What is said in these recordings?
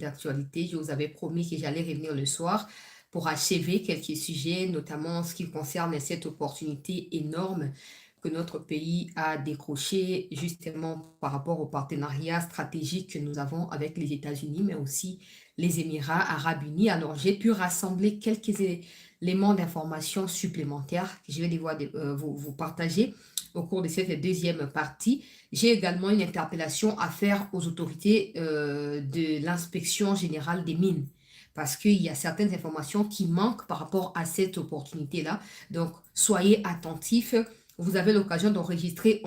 d'actualité. Je vous avais promis que j'allais revenir le soir pour achever quelques sujets, notamment en ce qui concerne cette opportunité énorme que notre pays a décroché justement par rapport au partenariat stratégique que nous avons avec les États-Unis, mais aussi les Émirats arabes unis. Alors, j'ai pu rassembler quelques éléments d'information supplémentaires que je vais devoir vous partager au cours de cette deuxième partie. J'ai également une interpellation à faire aux autorités de l'inspection générale des mines parce qu'il y a certaines informations qui manquent par rapport à cette opportunité-là. Donc, soyez attentifs. Vous avez l'occasion d'enregistrer.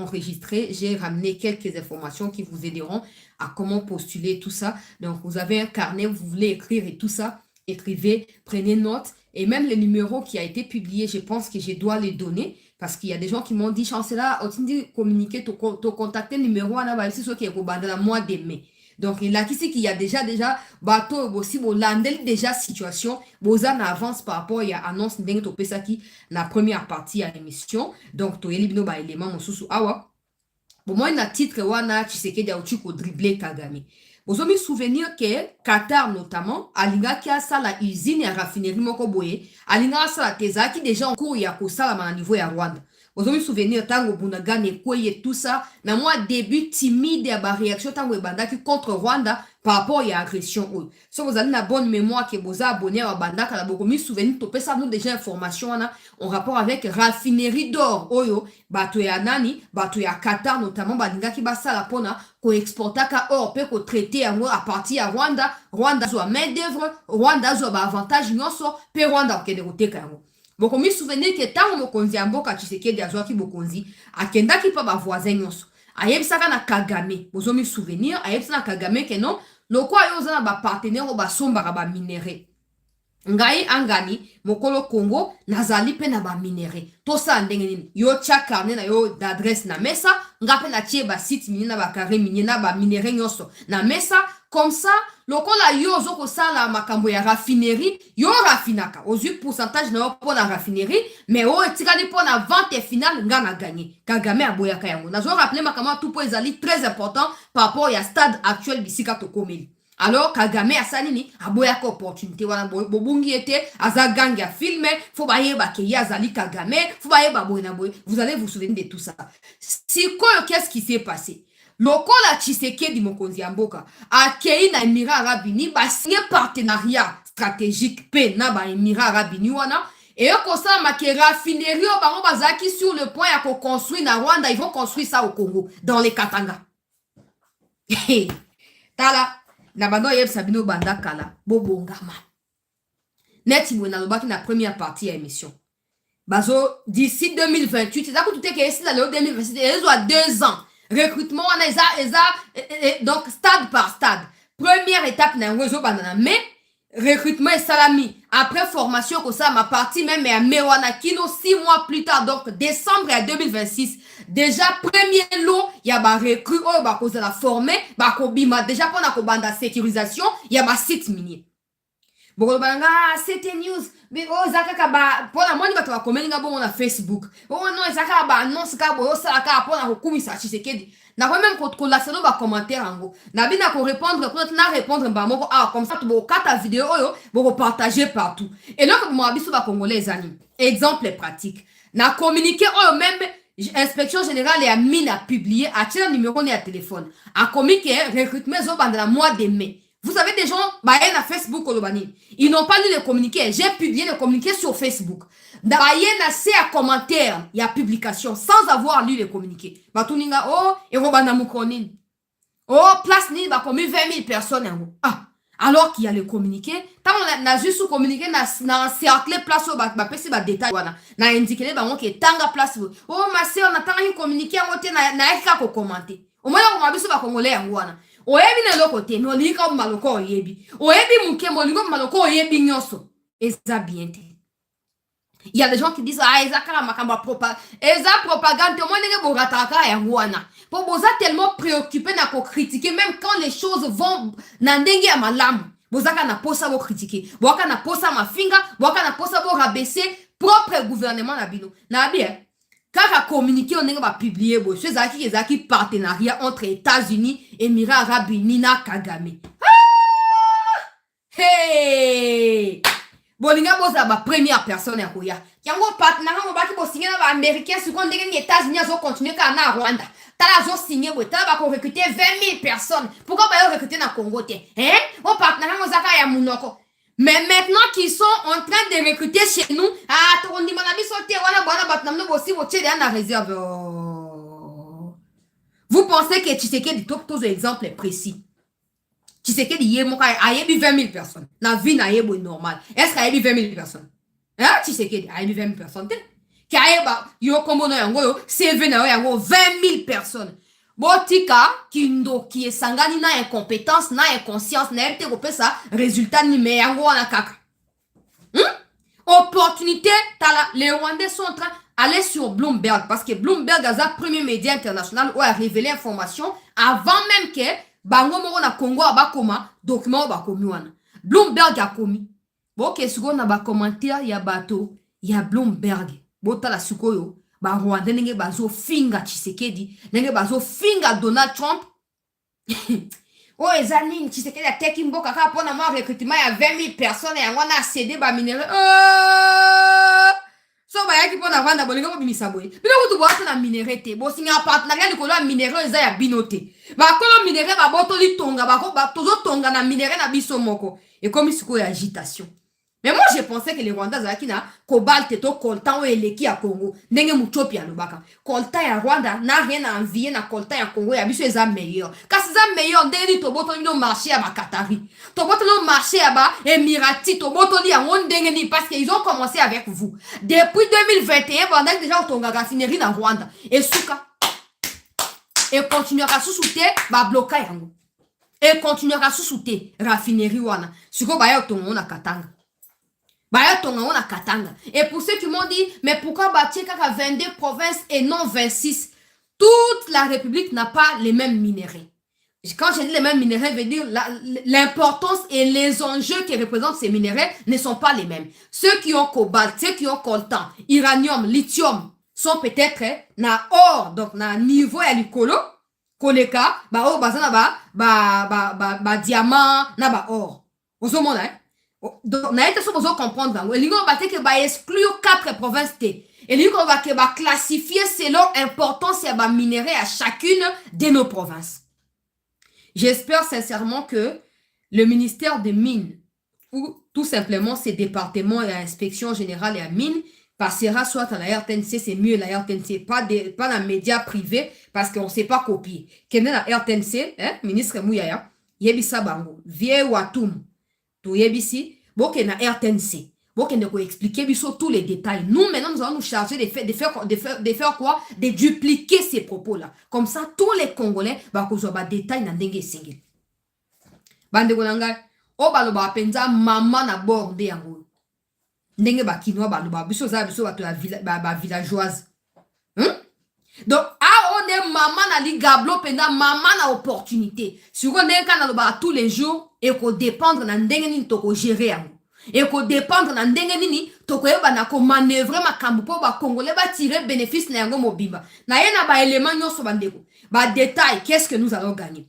J'ai ramené quelques informations qui vous aideront à comment postuler tout ça. Donc, vous avez un carnet, vous voulez écrire et tout ça. Écrivez, prenez note. Et même le numéro qui a été publié, je pense que je dois les donner. Parce qu'il y a des gens qui m'ont dit, chancela, tu dit communiquer, tu contacter le numéro, c'est ce qui est au mois de mai. Donc, il a qui y a déjà, bateau, aussi, landel déjà situation, en avance par rapport à l'annonce de la première partie à l'émission. Donc, tu as les éléments, bon, moi, il y a un titre, tu sais qu'il y a un dribbler Kagame. Vous avez souvenir que Qatar, notamment, Alinga qui a ça la usine à raffinerie Mokoboye, Alinga ça la tesa qui déjà en cours, il y a ça à niveau à Rwanda. Vous avez souvenir, tango Bunagane, Koye, tout ça, mais moi, début timide à la réaction tango Banda qui contre Rwanda par rapport à l'agression. Si vous avez la bonne mémoire que vous avez abonné à Banda, quand vous avez souvenir, topé ça nous déjà information en rapport avec raffinerie d'or, Oyo, Batoye Anani, Batoye Qatar, notamment, Balinga qui basa la pona, qu'on exporta ka or, peut qu'on traiter à partir à Rwanda, Rwanda soit main d'œuvre, Rwanda soit avantage, nyonso, pe Rwanda, ok, dérouté quand boko mi souvenir que tant mokonzi ya mboka Tshisekedi azwaki bokonzi akendaki pa ba voisin nyonso ayebisaka na Kagame bozo mi souvenir ayebisa na Kagame ke non lokwa yo za na ba partenaire o ba sombaka ba minere ngai angani mokolo Congo nazali pe na ba minere to sa ndenge nini yo tia carnet na yo d'adresse na mesa ngape na tie ba site mini na ba carré mini na ba minere nyonso na mesa comme ça lokola yo zoko sala makambo ya raffinerie yo raffinaka ozui pourcentage na yo po na raffinerie mais o etikali po na vente finale nga na gagné Kagame aboyaka yango nazo rappeler makambo tout po ezali très important par rapport ya stade actuel bisika to komeli. Alors Kagame asanini aboyaka opportunité wana bobungi ete aza gang ya filme faut bayeba ke ya azali Kagame faut bayeba boye na boye. Vous allez vous souvenir de tout ça. Sikoyo qu'est-ce qui s'est passé? Lokola Tshisekedi mokonzi ya mboka akei na Émirats arabes unis ba signé partenariat stratégique pe na ba Émirats arabes unis wana et kosala make raffinerie o bango bazaki sur le point ya construire na Rwanda, ils vont construire ça au Congo dans les Katanga. Tala na bando yeb sabino banda kala bobongama neti mwe na lobaki na première partie ya émission bazo d'ici 2028 c'est ça que tout est que ici là le 2027 ils ont 2 ans recrutement on a donc stade par stade première étape na ngozo bandana mais recrutement et salami après formation que ça ma partie même à Mewana Kino 6 mois plus tard donc décembre 2026 déjà premier lot il y a ba recrue oh ba cause la former ba ko bima déjà pour na ko banda sécurisation il y a ba site minier bon banga c'était news mais oh zakaka ba pour la moni ba to komelinga bon na Facebook oh non zakaka ba annonce ka bo sala ka pour na kokumisa Tshisekedi na ko même ko la selo ba commentaire ngo na bina ko répondre pour na répondre ba moko ah comme ça to bo kata vidéo yo bo partager partout et donc mo abiso ba congolais amis exemple pratique na communiquer oh même inspection générale et a mine a publié a tiré numéro de téléphone a communiqué recrutement zo pendant le mois de mai. Vous avez des gens bah na Facebook kolobani ils n'ont pas lu le communiqué, j'ai publié le communiqué sur Facebook na c'est à commentaire il y a publication sans avoir lu le communiqué batuninga oh et robana mukonini oh place ni ba comme 20 000 personnes ah alors qu'il y a le communiqué tant on a juste communiqué na cercle place au ba pesi ba détail wana na indiquer ba que tanga place oh ma sœur on attend un communiqué en côté na eka ko commenter au moins on va biso ba congolais wana oyebi na lokote no lika maloko oyebi muke molingo maloko oyebi nyonso eza bien te. Il y a des gens qui disent ah ezaka makamba propagande au moins ndenge borataka ya wana pour boza tellement préoccupé na ko critiquer même quand les choses vont na ndenge ya malamu bozaka na posa bo critiquer boka na posa mafinga boka na posa bo rabaisser propre gouvernement na bino na bien kaka communiquer on va publier bo ezaki partenariat entre États-Unis Émirats arabes unis na Kagame bolinga boza ba première personne ya koya yango partenaire ngo baki bo signer na ba américain si kon ndenge ni États-Unis azo continuer ka na Rwanda tala zo signer bo tala ba ko recruter 20 000 personnes pourquoi ba yo recruter na Congo te hein o partenaire ngo zaka ya munoko mais maintenant qu'ils sont en train de recruter chez nous ah to ndi mana biso te wana bana batnamno bo si bo tchede na réserve vous pensez que Tshisekedi top tous exemples précis Tshisekedi yemoka ayebi 20 000 personnes na vie na yebo normal est-ce qu'il y a 20 000 personnes hein Tshisekedi ayebi 20 000 personnes ki ayeba yo kombo no yango yo CV na yo yango 20 000 personnes botika kindoki esangani na incompétence na inconscience na yete kopesa résultat ni me yango wana kaka opportunité tala les Rwandais sont en train aller sur Bloomberg parce que Bloomberg a un premier média international où a révélé l'information avant même que bango moko na Congo abakoma document bakomi wana Bloomberg a komi boke siko na ba commentaire ya bato ya Bloomberg botala sikoyo ba Rwanda ndenge bazo finga Tshisekedi ndenge bazo finga Donald Trump o ezani Tshisekedi ateki mboka kaka pona ma recrutement ya 20 000 personnes ya ngona cédé ba minere so ba yaki pona Rwanda bolinga bo bimisa boye bino kutu bo atana minere te bo singa partenariat likolo ya minere eza ya binote ba kolo minere ba boto litonga ba ko ba tozo tonga na minere na biso moko et comme siko ya agitation. Mais moi, je pensais que les Rwandais avaient na cobalt to coltan ou eleki à Congo. Nenge muchopi à lobaka. Coltan ya Rwanda n'a rien à envier na coltan ya Congo ya biso eza meilleur. Car c'est ça meilleur ndeni to boto no marché à ba Qatari. To boto no marché à ba Emirati to boto li en ndenge parce qu'ils ont commencé avec vous. Depuis 2021, pendant déjà au tonga raffinerie na Rwanda et suka et continuera sous-souter ba bloka yango. Et continuera sous-souter raffinerie wana. Suko ba ya tonga na Katanga. Et pour ceux qui m'ont dit, mais pourquoi bâtir 22 provinces et non 26? Toute la République n'a pas les mêmes minéraux. Quand je dis les mêmes minéraux, je veux dire l'importance et les enjeux qui représentent ces minéraux ne sont pas les mêmes. Ceux qui ont cobalt, ceux qui ont coltan, uranium, lithium sont peut-être na or, donc na niveau à l'icolo, koleka, ba or, ba diamant, na ba or. Vous avez hein? Donc, na été supposé comprendre et lui on va que ba exclure 4 provinces et lui on va que ba classifier selon importance et ba minerai à chacune de nos provinces. J'espère sincèrement que le ministère des Mines ou tout simplement ces départements et l'inspection générale et la mine passera soit à la RTNC, c'est mieux la RTNC, pas dans les médias privés parce qu'on ne sait pas copier. Qu'est-ce que la RTNC, hein, ministre Mouyaya, yebisa bango, vie watum. Tout ici, bon na RTNC, bon ne peut expliquer tous les détails. Nous maintenant nous allons nous charger de faire quoi? De dupliquer ces propos là. Comme ça tous les Congolais va qu'on soit détail na dengue single. Bande konanga, o baloba penza maman na borde yango. Ndenge ba kinwa baloba biso za biso ba villageoise. Donc on est maman na li gablo penda maman na opportunité. Si on est quand na tous les jours et qu'on dépendre na ndenge nini to ko gérer yango. Et qu'on dépendre na ndenge nini to ko yeba na ko manœuvrer makambo po ba congolais ba tirer bénéfice na yango mobimba. Na yena ba élément nyonso bandeko. Ba détail, qu'est-ce que nous allons gagner?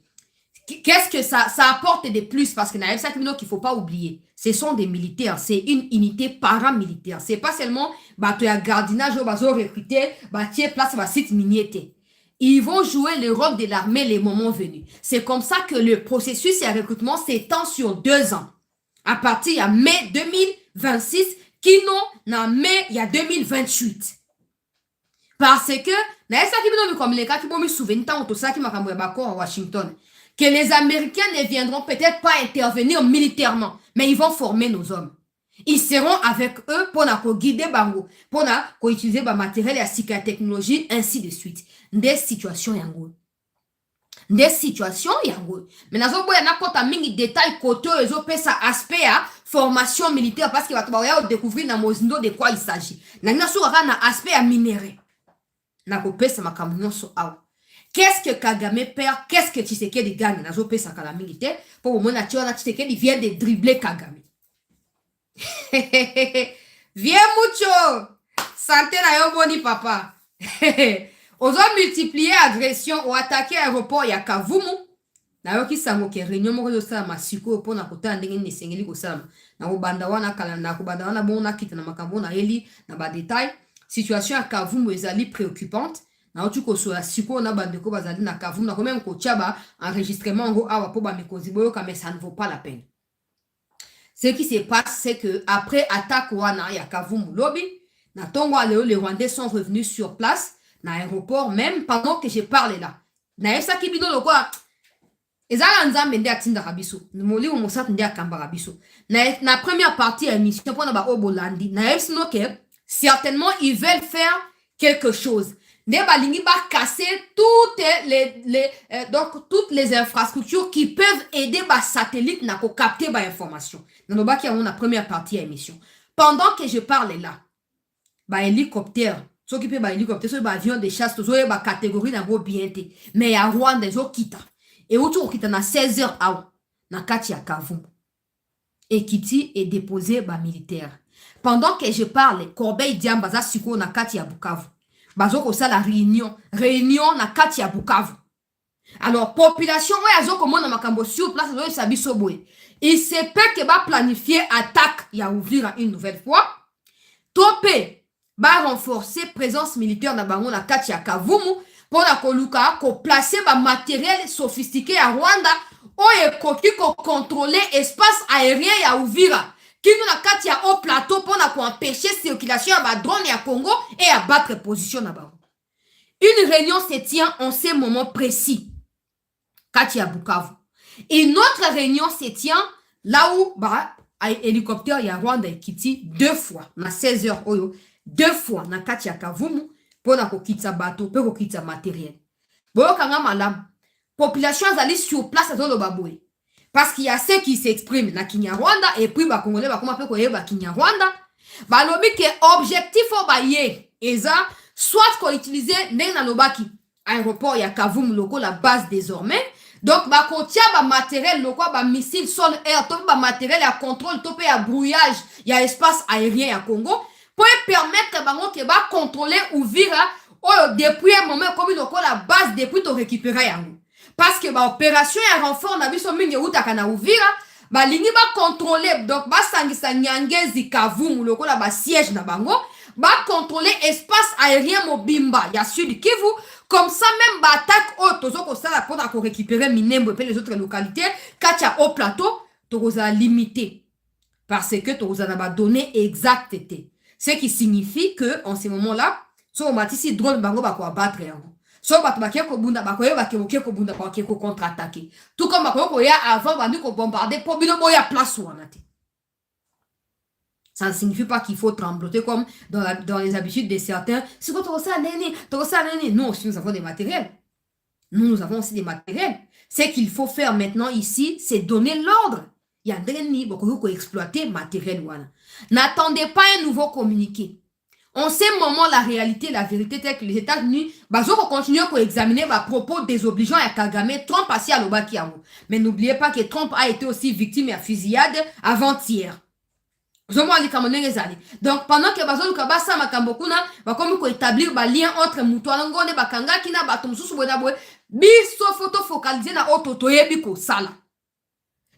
Qu'est-ce que ça apporte de plus? Parce que na ça qu'il faut pas oublier. Ce sont des militaires, c'est une unité paramilitaire. C'est pas seulement bato ya gardinage ou bazo recruter, bâtir place ba site minier. Ils vont jouer le rôle de l'armée les moments venus. C'est comme ça que le processus et le recrutement s'étend sur 2 ans. À partir de mai 2026, qui non, en mai, il y a 2028. Parce que, comme les cas qui vont me souvenir, tout ça qui m'a à Washington, que les Américains ne viendront peut-être pas intervenir militairement, mais ils vont former nos hommes. Ils seront avec eux pour guider bango, pour utiliser le matériel et la technologie, ainsi de suite. Des situations yango. Des situations yango. Mais nous avons des détails côté ça aspect à formation militaire parce qu'il va découvrir dans Mozindo de quoi il s'agit. Nous avons un aspect à minérer. Nous avons qu'est-ce que Kagame perd? Qu'est-ce que Tshisekedi gagne? Nous avons ça militaire pour le moment Tshisekedi vient de dribbler Kagame. Viens mucho. Santé na yo boni papa. Ils ont multiplié agression ou attaqué l'aéroport ya Kavumu. nayoki sango ke réunion moko ezosalama sikoyo mpona kotala ndenge nini esengeli kosalama nakobanda wana kala nakobanda wana bongo nakita na makambo nayeli na badetail. Situation ya Kavumu ezali préoccupante nauti kosola sikoyo na bandeko bazali na Kavumu nakomi meme kotia ba enregistrement yango awa mpo bamikonzi boyoka, mais ça ne vaut pas la peine. Ce qui se passe, c'est que après attaque wana ya Kavumu lobi na tongo aleo, les Rwandais sont revenus sur place na aéroport même pendant que je parle là. Na esa kibino lokwa ezala nzambe nde atindaka biso molimo mosato nde akambaka biso na première partie ya émission mpona baobolandi nayebisino ke certainement ils veulent faire quelque chose nde balingi bakasser toutes les infrastructures qui peuvent aider basatellite na kokapte bainformation. Nanobaki yango na première partie ya émission. Pendant que je parle là, bahélicoptère soki mpe bahélicoptère soki baavion de chasse tozoyeba catégorie nango bien te, mais ya Rwanda ezokita euti kokita na 16h awa na kati ya Kavumu ekiti et déposé bamilitaire. Pendant que je parle, Corbeil Diamba za sikoyo na kati ya Bukavu bazo kosala réunion na kati ya Bukavu. Alors population oyo azokomona makambo sur place azoyebisa biso boye il se peut que baplanifier attaque ya Uvira une nouvelle fois to mpe barenforcer présence militaire na bango na kati ya Kavumu mpona koluka koplace bamatériel sophistiqué ya Rwanda oyo ekoki kocontrôle espace aérien ya Uvira kino na kati ya haut plateau mpona koempêcher circulation ya badrone ya Congo et abattre position na bango. Une réunion se tient en ce moment précis kati ya Bukavu. Une autre réunion se tient là où hélicoptère ya Rwanda ekiti 2 fois na 16h oyo 2 fois na kati ya Kavumu mpona kokitisa bato mpe kokitisa matériel. Boyokanga malamu population azali sur place azoloba boye parce qu'il y a ceux qui s'expriment na Kinyarwanda et puis bakongolais bakoma mpe koyeba Kinyarwanda balobi ke objectif o baye eza soit koutiliser ndenge nalobaki aéroport ya Kavumu lokola base désormais. Donc bakotia bamatériel lokwa bamissile sol air to bamatériel ya contrôle to pe ya brouillage ya espace aérien ya Congo pour permettre bango ke ba contrôler Uvira oyo depuis un moment comme lokola base depuis to récupérer yango. Parce que ba opération ya renfort na biso mingi utaka na Uvira balingi ba contrôler donc ba sangisa Nyangezi Kavumu lokola ba siège na bango ba contrôler espace aérien mobimba ya Sud Kivu. Comme ça même ba attaque au tozoko sala pour récupérer Minembo et les autres localités katia au plateau toza limité parce que toza na ba données exactes. Ce qui signifie que en ce moment là so matisi drone bango ba ko abattre yango. So bato bakie ko bunda ba ko yeba ke ko bunda ba ke ko contre-attaquer. Tout comme ba ko ya avant ba ko bombarder pour bino boya place wana te. Ça ne signifie pas qu'il faut trembloter comme dans les habitudes de certains. C'est quoi ça, neni? Non, si nous avons des matériels. Nous avons aussi des matériels. Ce qu'il faut faire maintenant ici, c'est donner l'ordre. Il y a des beaucoup qui exploiter matériel. N'attendez pas un nouveau communiqué. En ce moment, la réalité, la vérité, c'est que les États-Unis, vont continuer à examiner les propos désobligeants à Kagame, Trump assis à l'Obakiamo. Mais n'oubliez pas que Trump a été aussi victime à fusillade avant-hier. Donc pendant que bazo kabasa makambokuna bakomi ko établir ba lien entre mutuana ngone bakanga kina bato mususu boda boy biso photo focaliser na auto toyebi ko sala.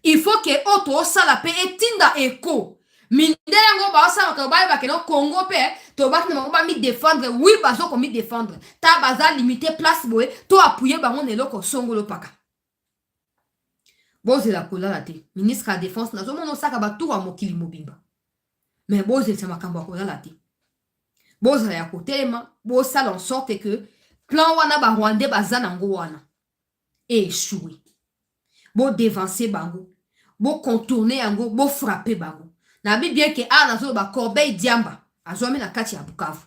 Il faut que auto sala pe etinda eko mindela ngo ba sala ka ba ke no Congo pe to ba na ba mi défendre oui bazo ko mi défendre ta baza limiter place boy to appuyer bango neloko songolo paka. Boze la kola te ministre de la défense na zo mono saka ba tout wa mokili mobimba. Mais boze c'est makambo ko la te. Boze ya kotelema, boze sala en sorte que plan wana ba Rwandais bazana ngo wana échoué. Bo dévancer bango, bo contourner yango, bo frapper bango. Na bi bien que a nazo ba Corbeil Diamba, azome na kati ya Bukavu.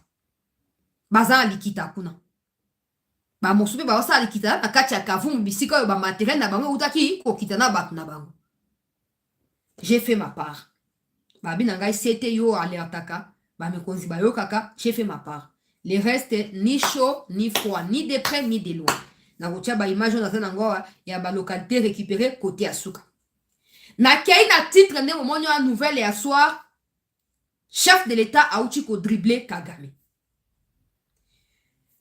Bazana likita kuna. Ba mosupe ba osala likita na kati ya Kavumu bisika yo ba matériel na bango utaki ko kita na bat na bango. J'ai fait ma part. Babi nangai c'était yo alertaka, ba me konzi ba yo kaka, j'ai fait ma part. Le reste ni chaud, ni froid, ni de près, ni de loin. Na rotia ba image na zanangoa ya ba localité récupérée côté Asuka. Na kei na titre ne moment ya nouvelle et soir, chef de l'État a outi ko dribbler Kagame.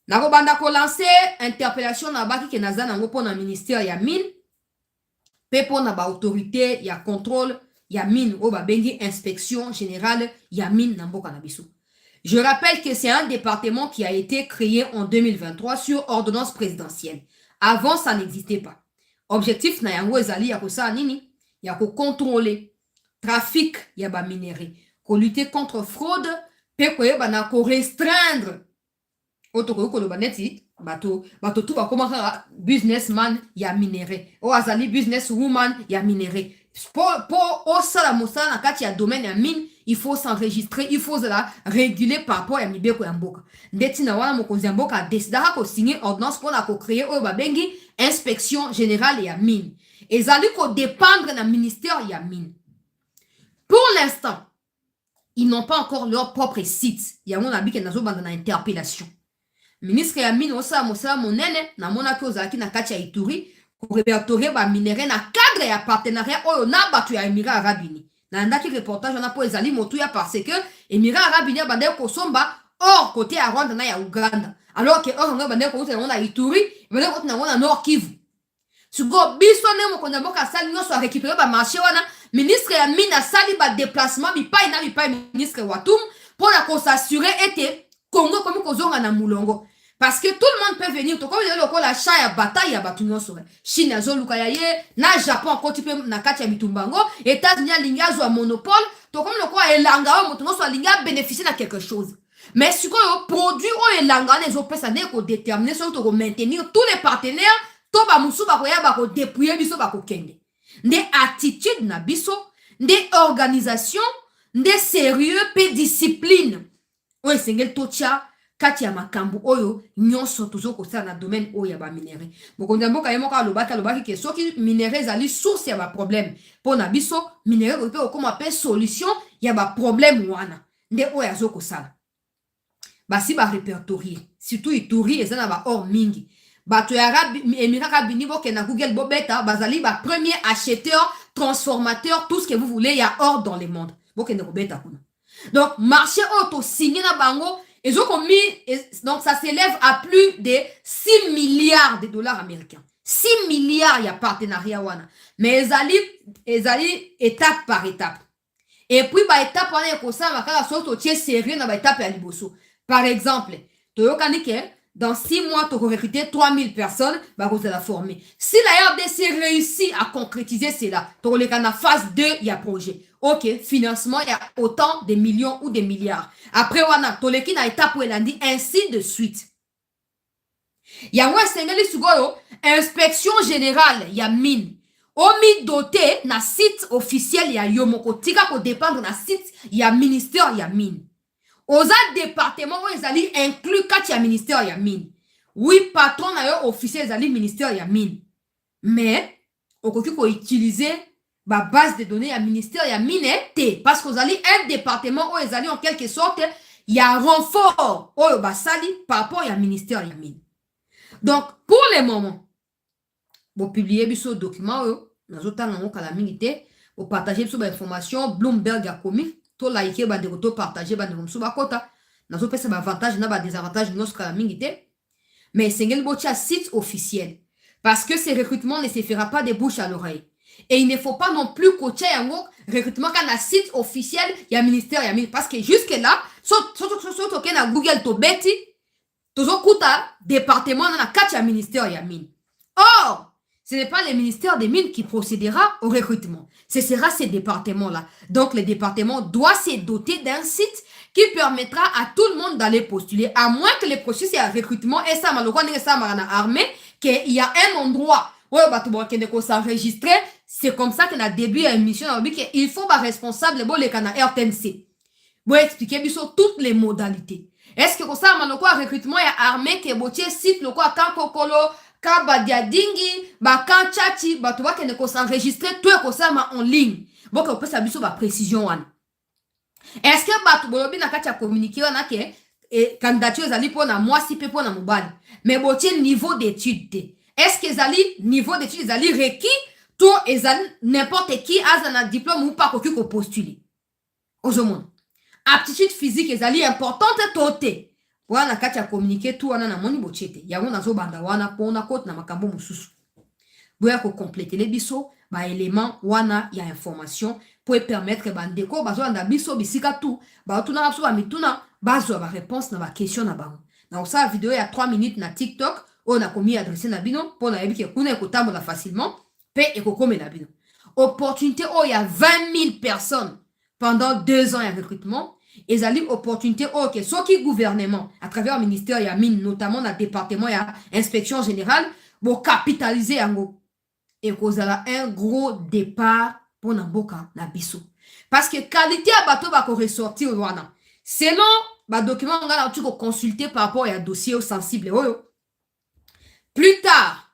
Na ko banda ko lancer interpellation na baki ke na zanango pour na ministère ya mine. Pe pona ba autorité ya contrôle ya mine o ba bengi inspection générale ya mine na mboka na biso. Je rappelle que c'est un département qui a été créé en 2023 sur ordonnance présidentielle. Avant, ça n'existait pas. Objectif na yango ezali ya kosala nini? Ya ko contrôler trafic ya ba minerai, ko lutter contre fraude, pe ko yeba na ko restreindre otoko ko lo baneti bato tout ba komaka businessman ya minerai o azali businesswoman ya minerai. Pour osala mosala na kati ya domaine ya mine, il faut s'enregistrer, il faut la réguler par rapport ya mibeko ya mboka. Ndeti na wana mokonzi ya mboka decidera ko signer ordonnance pour na ko créer oyo babengi inspection générale ya mine. Ezali ko dépendre na ministère ya mine. Pour l'instant, ils n'ont pas encore leur propre site. Ya mona bike nazo banda na interpellation. Ministre ya mine osala mosala monene na mona ki ozalaki na kati ya Ituri ko répertorier ba minerai na cadre ya partenariat oyo na batu ya Émirats Arabes Unis. Na ndaki reportage wana po ezali motuya parce que Émirats Arabes Unis bande ko somba hors côté ya Rwanda na ya Uganda. Alors que hors nga bande ko uta na Ituri, bande ko na Nord Kivu. Sugo biso ne mo konda boka sali nyoso a récupérer ba marché wana, ministre ya mine a sali ba déplacement bi pa ministre Watum pour la ko s'assurer était Congo comme kozonga na mulongo. Parce que tout le monde peut venir. Toko yelo ko la cha ya bataille ya batu nyonso. Chine azo luka ya ye, na Japon koti pe na kati ya bitumbango, États-Unis alinga zo monopole, toko loko elanga o moto nyonso alinga bénéficier na quelque chose. Mais si ko produit o elanga na zo pesa ne ko déterminer so to maintenir tous les partenaires, to ba musu ba ko ya ba ko dépouiller biso ba ko kende. Nde attitude na biso, nde organisation, nde sérieux pe discipline. O esengel tocha kati ya makambo oyo nyonso tozo kosala na domaine oyo ya ba minerai. Mokonzi ya mboka ye moko alobaki ke soki minerai ezali source ya ba problème pona biso minerai ko pe okoma pe solution ya ba problème wana nde oyo azo kosala. Basi ba répertorier surtout Ituri ezana ba or mingi. Bato ya Émirats Arabes Unis boke na Google bobeta bazali ba premier acheteur, transformateur, tout ce que vous voulez, il y a or dans le monde. Boke ne bobeta kuna. Donc marché auto signé na bango. Donc, ça s'élève à plus de 6 milliards de dollars américains. 6 milliards, il y a partenariat. Mais ils allaient étape par étape. Et puis, par étape, on est comme ça, on est sérieux dans l'étape à Liboso. Par exemple, dans 6 mois, tu as recruté 3000 personnes, vous allez la former. Si la RDC réussit à concrétiser cela, tu as la phase 2, il y a projet. Ok, financement, il y a autant de millions ou de milliards. Après, on a toleki na étape où elle a dit ainsi de suite. Il y a inspection générale, il y a mine. Omi doté na site officiel, il y a yomoko. Tika ko dépendre na site, il y a ministère, il y a mine. Oza département où ils allaient inclus quand il y a ministère, il y a mine. Oui, patron na yo officiel, ils allaient ministère, il y a mine. Mais, au côté qu'on utiliser ba base de données à ministère ya mine parce que vous allez un département où ils allaient en quelque sorte il y a un renfort au basali par rapport à ministère ya mine. Donc pour le moment vous publiez biso document nazota nango kala mingi vous partagez biso ba information Bloomberg a commis to like ba de to partager ba de musu ba kota nazo pesa ba avantage na ba désavantage nos kala mingi mais sengel bocha site officiel parce que ces recrutements ne se fera pas de bouche à l'oreille. Et il ne faut pas non plus coacher un recrutement quand un site officiel, il y a un ministère, il y a mine. Parce que jusque-là, surtout na Google to beti, toujours kuta département dans la 4 il y a ministère, il y a mine. Or, ce n'est pas le ministère des mines qui procédera au recrutement. Ce sera ces départements-là. Donc, le département doit se doter d'un site qui permettra à tout le monde d'aller postuler. À moins que le processus de recrutement et ça, malheureusement, ça m'a armé, qu'il y a un endroit où il faut s'enregistrer. C'est comme ça qu'on a début à l'émission, il faut un responsable pour les canaux RTNC. Vous expliquer toutes les modalités. Est-ce que comme ça, le recrutement est armé, que vous site, le quoi, quand Kokolo, quand Badiadingi, quand Tchati, tu vois qu'on s'enregistrer, tout est comme ça en ligne. Bon, qu'on peut savoir la précision. Est-ce que tu peux communiquer, candidature, ils allaient pour moi, si peu pour la mobile. Mais vous niveau d'études. Est-ce qu'ils allaient, niveau d'études, ils allaient requis? Tout et n'importe qui a un diplôme ou pas qu'on postuler. Aujourd'hui, aptitude physique est importante toté. Wana kati ya communiquer tout wana na moni bochete. Yango nazo banda wana pona kote na makambo mususu. Boya ko compléter les biso ba élément wana ya information pour permettre bandeko bazolanda biso bisika tout baotuna biso bamituna bazwa ba réponse na ba question na bango. Na osala vidéo ya 3 minutes na TikTok on a commis adressé na bino pour na yebi ke kuna ekotambola facilement pe ekokomela bino. Opportunité où il y a 20 000 personnes pendant 2 ans de recrutement. Et ça opportunité ok soit qui gouvernement à travers le ministère il y a mine notamment dans le département il y a inspection générale pour capitaliser en gros et cause a un gros départ pour Namboka na biso parce que qualité à bateau va ressortir au wana selon ba document on a tu consulter par rapport à dossier sensible plus tard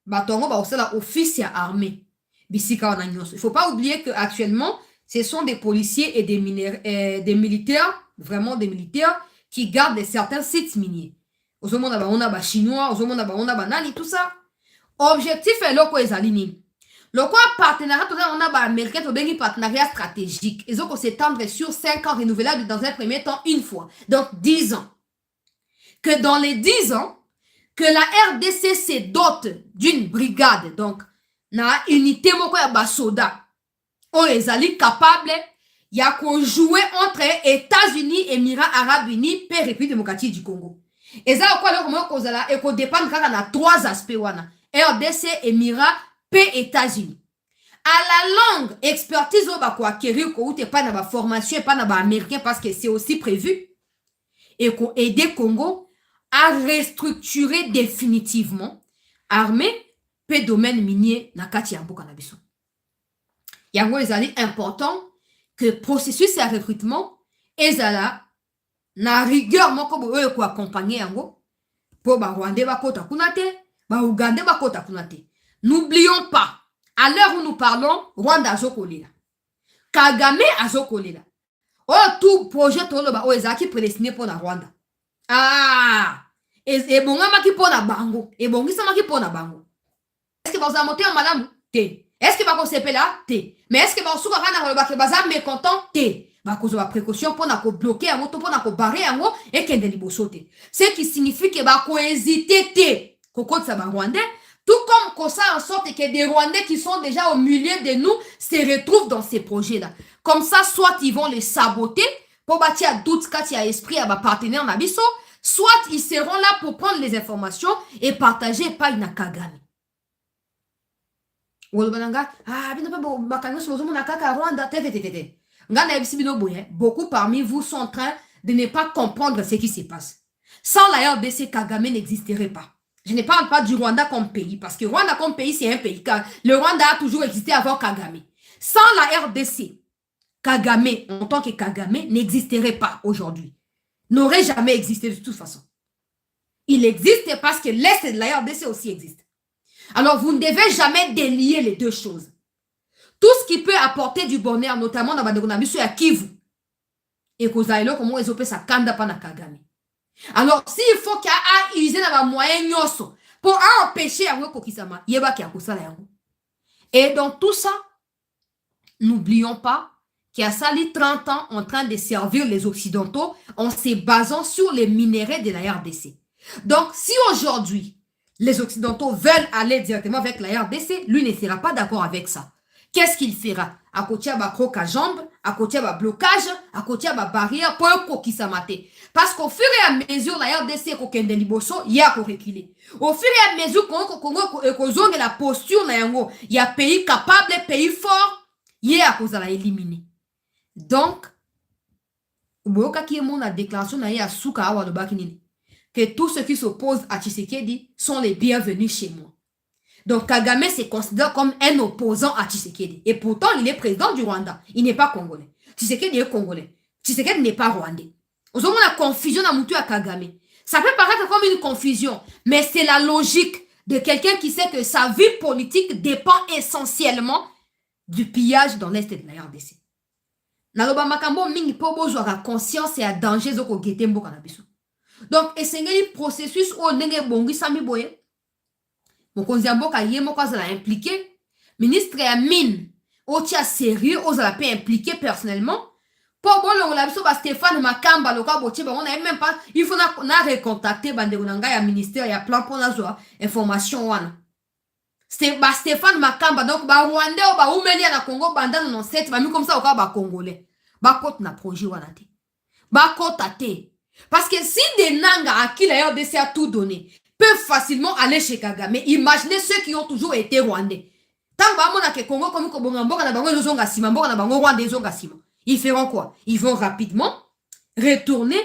batongo ba osala office ya armée bisika wana nyonso. Il faut pas oublier que actuellement ce sont des policiers et des militaires, vraiment des militaires, qui gardent certains sites miniers. Aux hommes, on a chinois, aux hommes, on a nani, tout ça. Objectif est là quoi les alignés. Le quoi partenariat, on a américain, on a un partenariat stratégique. Ils ont s'étendre sur 5 ans renouvelables dans un premier temps une fois. Donc 10 ans. Que dans les 10 ans, que la RDC se dote d'une brigade, donc, na unité moko ya basoda. On est allés capables il y a qu'on jouer entre États-Unis, Émirats Arabes Unis, et République démocratique du Congo. Et ça quoi le comment qu'on a et qu'on dépend quand on a 3 aspects wana. RDC, Émirats, et États-Unis. À la langue expertise on va quoi acquérir ko ou pas dans la formation pas dans ba américain parce que c'est aussi prévu et qu'on aider Congo à restructurer définitivement armée pe domaine minier na kati ya mboka na biso. Yango ezali important que processus ya recrutement ezala na rigueur moko boyo ko accompagner yango po ba Rwandais bakota kuna te ba Ougandais bakota kuna te. N'oublions pas à l'heure où nous parlons Rwanda azokolela Kagame azokolela tout projet tolo ba ezaki prédestiné pour la Rwanda et bongama ki pona bango et bongisama ki pona bango. Est-ce que vous avez monté en madame te? Est-ce que vous avez là te? Mais est-ce que vous avez mécontent te? Vous avez précaution pour nous bloquer un moto pour nous barrer un mot et qu'il y ait des libosautés. Ce qui signifie que vous hésiter te. Coco de ça Rwandais. Tout comme ça en sorte que des Rwandais qui sont déjà au milieu de nous se retrouvent dans ces projets-là. Comme ça, soit ils vont les saboter pour bâtir doute quand il y a esprit à ma partenaire Nabiso, soit ils seront là pour prendre les informations et partager par une Kagame. Beaucoup parmi vous sont en train de ne pas comprendre ce qui se passe. Sans la RDC, Kagame n'existerait pas. Je ne parle pas du Rwanda comme pays, parce que Rwanda comme pays, c'est un pays. Le Rwanda a toujours existé avant Kagame. Sans la RDC, Kagame, en tant que Kagame, n'existerait pas aujourd'hui. N'aurait jamais existé de toute façon. Il existe parce que l'Est de la RDC aussi existe. Alors, vous ne devez jamais délier les deux choses. Tout ce qui peut apporter du bonheur, notamment dans Bandegonami, c'est à Kivu. Et que vous avez comment ils opèrent ça kanda pa na Kagame. Alors, s'il faut qu'il y ait usé dans les moyens pour empêcher à vous kokisama, yeba ki akosala yango. Et dans tout ça, n'oublions pas qu'il y a sali 30 ans en train de servir les Occidentaux en se basant sur les minéraux de la RDC. Donc, si aujourd'hui, les Occidentaux veulent aller directement avec la RDC, lui ne sera pas d'accord avec ça. Qu'est-ce qu'il fera? À côté de croc à jambe, à côté de blocage, à côté de barrière, pour un kokisamate. Parce qu'au fur et à mesure, la RDC kokende liboso, il y a qu'on reculer. Au fur et à mesure qu'on zone la posture, il y a pays capable, pays fort, il y a qu'on va éliminer. Donc, la déclaration à Souka Awa de Bakinini. Que tous ceux qui s'opposent à Tshisekedi sont les bienvenus chez moi. Donc Kagame se considère comme un opposant à Tshisekedi. Et pourtant, il est président du Rwanda. Il n'est pas congolais. Tshisekedi est congolais. Tshisekedi n'est pas rwandais. Nous avons la confusion à Moutou à Kagame. Ça peut paraître comme une confusion, mais c'est la logique de quelqu'un qui sait que sa vie politique dépend essentiellement du pillage dans l'Est de la RDC. Naloba makambo mingi po bozo la conscience et à danger zoko getembo kanabiso. Donc, essayez le processus où on est bon, sami boye. Mon konziambo ka yemo kwa zala impliqué. Ministre ya mine, au tia sérieux, aux la paix impliqué personnellement. Pour bon, on l'a vu sur Stéphane Makamba, le cas botier, on n'a même pas, il faut na recontacter bande unanga ya ministère, ya plan pour la joie, information wana. Stéphane Makamba, donc ba Rwandais ou ba Oumelia na Congo banda 97 ba mi comme ça au cas ba Congolais. Ba kote na projet wana te. Ba kote te. Parce que si des Nanga à qui la RDC a tout donné peuvent facilement aller chez Kagame, imaginez ceux qui ont toujours été Rwandais. Tant ba mona ke Congo comme ko bonga mboka na bango zonga sima mboka na bango Rwanda zonga sima. Ils feront quoi? Ils vont rapidement retourner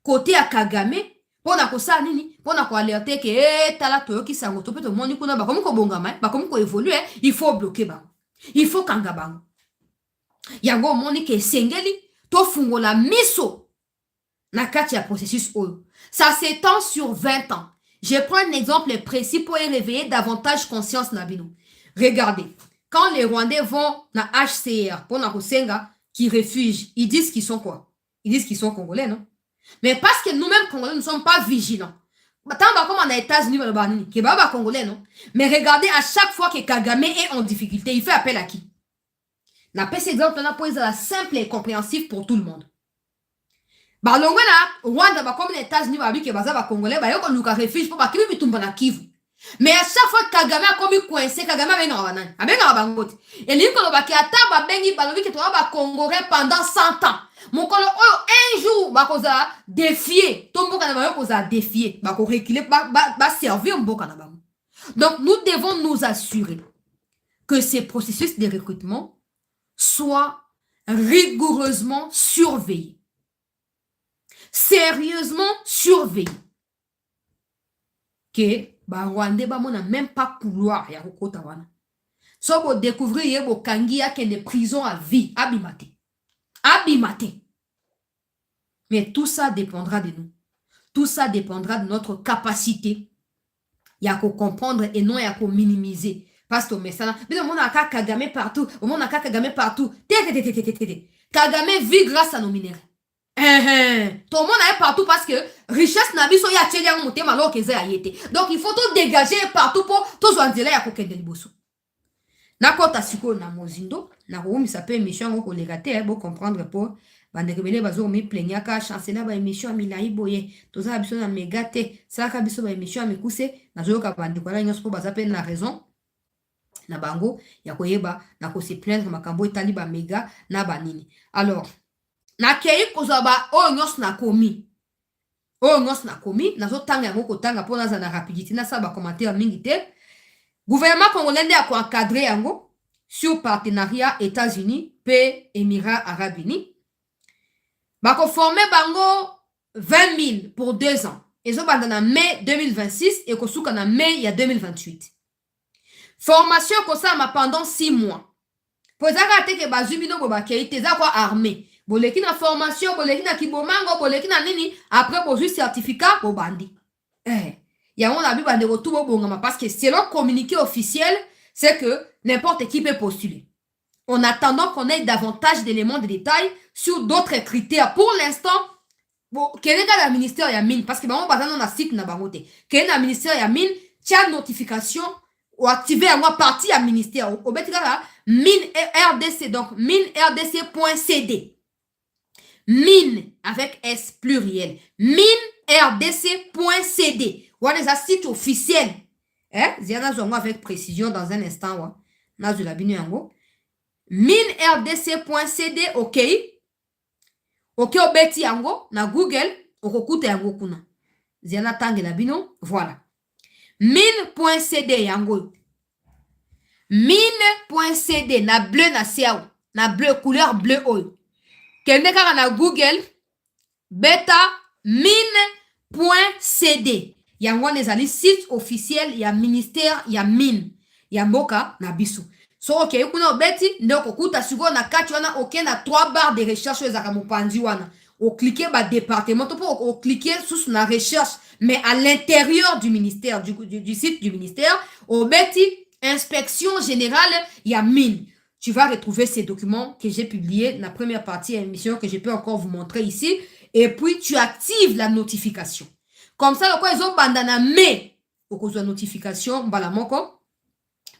côté à Kagame pour na kosa nini pour na ko alerter que tala toyoki sango to peto moni kuna ba comme ko bonga mai ba comme ko évoluer, il faut bloquer ba. Il faut kanga ba. Yango moni ke sengeli to fungola miso na kati ya processus oyo. Ça s'étend sur 20 ans. Je prends un exemple précis pour y réveiller davantage conscience na bino. Regardez, quand les Rwandais vont na HCR pour na kosenga qui réfugient, ils disent qu'ils sont quoi? Ils disent qu'ils sont Congolais, non? Mais parce que nous-mêmes, Congolais, nous ne sommes pas vigilants. Tant comme en États-Unis, qui est Congolais, non? Mais regardez, à chaque fois que Kagame est en difficulté, il fait appel à qui? N'a pas cet exemple là pour être simple et compréhensif pour tout le monde. Balongo na Rwanda, comme les États-Unis, qui est Congolais, il y a un refuge pour qu'il y ait Kivu. Mais à chaque fois que Kagame a commis coincé, Kagame a benga banani. A benga bangote. Et lui, quand on va ata ba bengi balobi que tu vas Congolais pendant 100 ans. Mon kolo un jour ba koza défier. Ton mboka na ba koza défier. Ba ko reculer ba servir mboka na ba. Donc nous devons nous assurer que ces processus de recrutement soient rigoureusement surveillés. Sérieusement surveillés. Que ba Rwandais ba mona même pas couloir ya kokota wana. So bo découvrir ye bo kangi ya kende prison à vie, abimate. Abimate. Mais tout ça dépendra de nous. Tout ça dépendra de notre capacité ya ko comprendre et non ya ko minimiser. Parce que mais ça mais on a Kagame partout, on a Kagame partout. Kagame vit grâce à nos minéraux. Tout le monde est partout parce que richesse n'a pas ya tcheli monté malo keze ayete. Donc il faut tout dégager partout pour tout zoanzela ya kokende liboso. Na kota siko na mozindo, na ko mi sape émission ko legate bo comprendre pour bande rebele bazo mi plaignaka chancela ba émission milai boye. Toza biso na megate, saka biso ba émission mikuse, na zo ka bande ko la nyonso po baza pe na raison. Na bango ya koyeba na ko se plaindre makambo etali ba mega na banini. Alors na kei kozaba o nyos na komi. O nyos na komi, na zo tanga yango kotanga po naza na rapidité na sa ba commentaire mingi te. Gouvernement congolais a encadré yango sur partenariat États-Unis pe Émirats Arabes Unis. Ba ko former bango 20 000 pour 2 ans. Ezo banda na mai 2026 et kosuka na mai ya 2028. Formation kosama pendant 6 mois. Pozaka te ke bazubino bo ba kei te za kwa armée. Boleki na formation, boleki na kibomango, boleki na nini, après bozu certificat, bo bandi. Ya on a vu bande retour bongama parce que selon le communiqué officiel, c'est que n'importe qui peut postuler. En attendant qu'on ait davantage d'éléments de détail sur d'autres critères. Pour l'instant, bon, quel est le ministère ya mine parce que on va dans un site na bangote. Quel est le ministère ya mine, tiens notification ou activer à moi partie à ministère. Au betika mine RDC donc mine rdc.cd. Mine avec S pluriel. MineRDC.cd. Ou les site officiel. Ziana zongo avec précision dans un instant. Wa. Nazu la binu yango. MineRDC.cd. Ok. Ok obeti yango. Na Google. Okokuta yango kuna. Ziana tangi la binu. Voilà. Mine.cd yango. Mine.cd. Na bleu na siao. Na bleu couleur bleu oil. Kende kaka na Google beta mine.cd yango nezali site officiel ya ministère ya mine ya mboka na biso. So ok kuna obeti ndeko kuta siko na kati wana ok na 3 barres de recherche ezaka mopanzi wana. O cliquer ba département pour o cliquer sous na recherche mais à l'intérieur du ministère du site du ministère obeti inspection générale ya mine. Tu vas retrouver ces documents que j'ai publiés dans la première partie de l'émission que je peux encore vous montrer ici. Et puis, tu actives la notification. Comme ça, le quoi ils ont bandana mais au cause de la notification, balamoko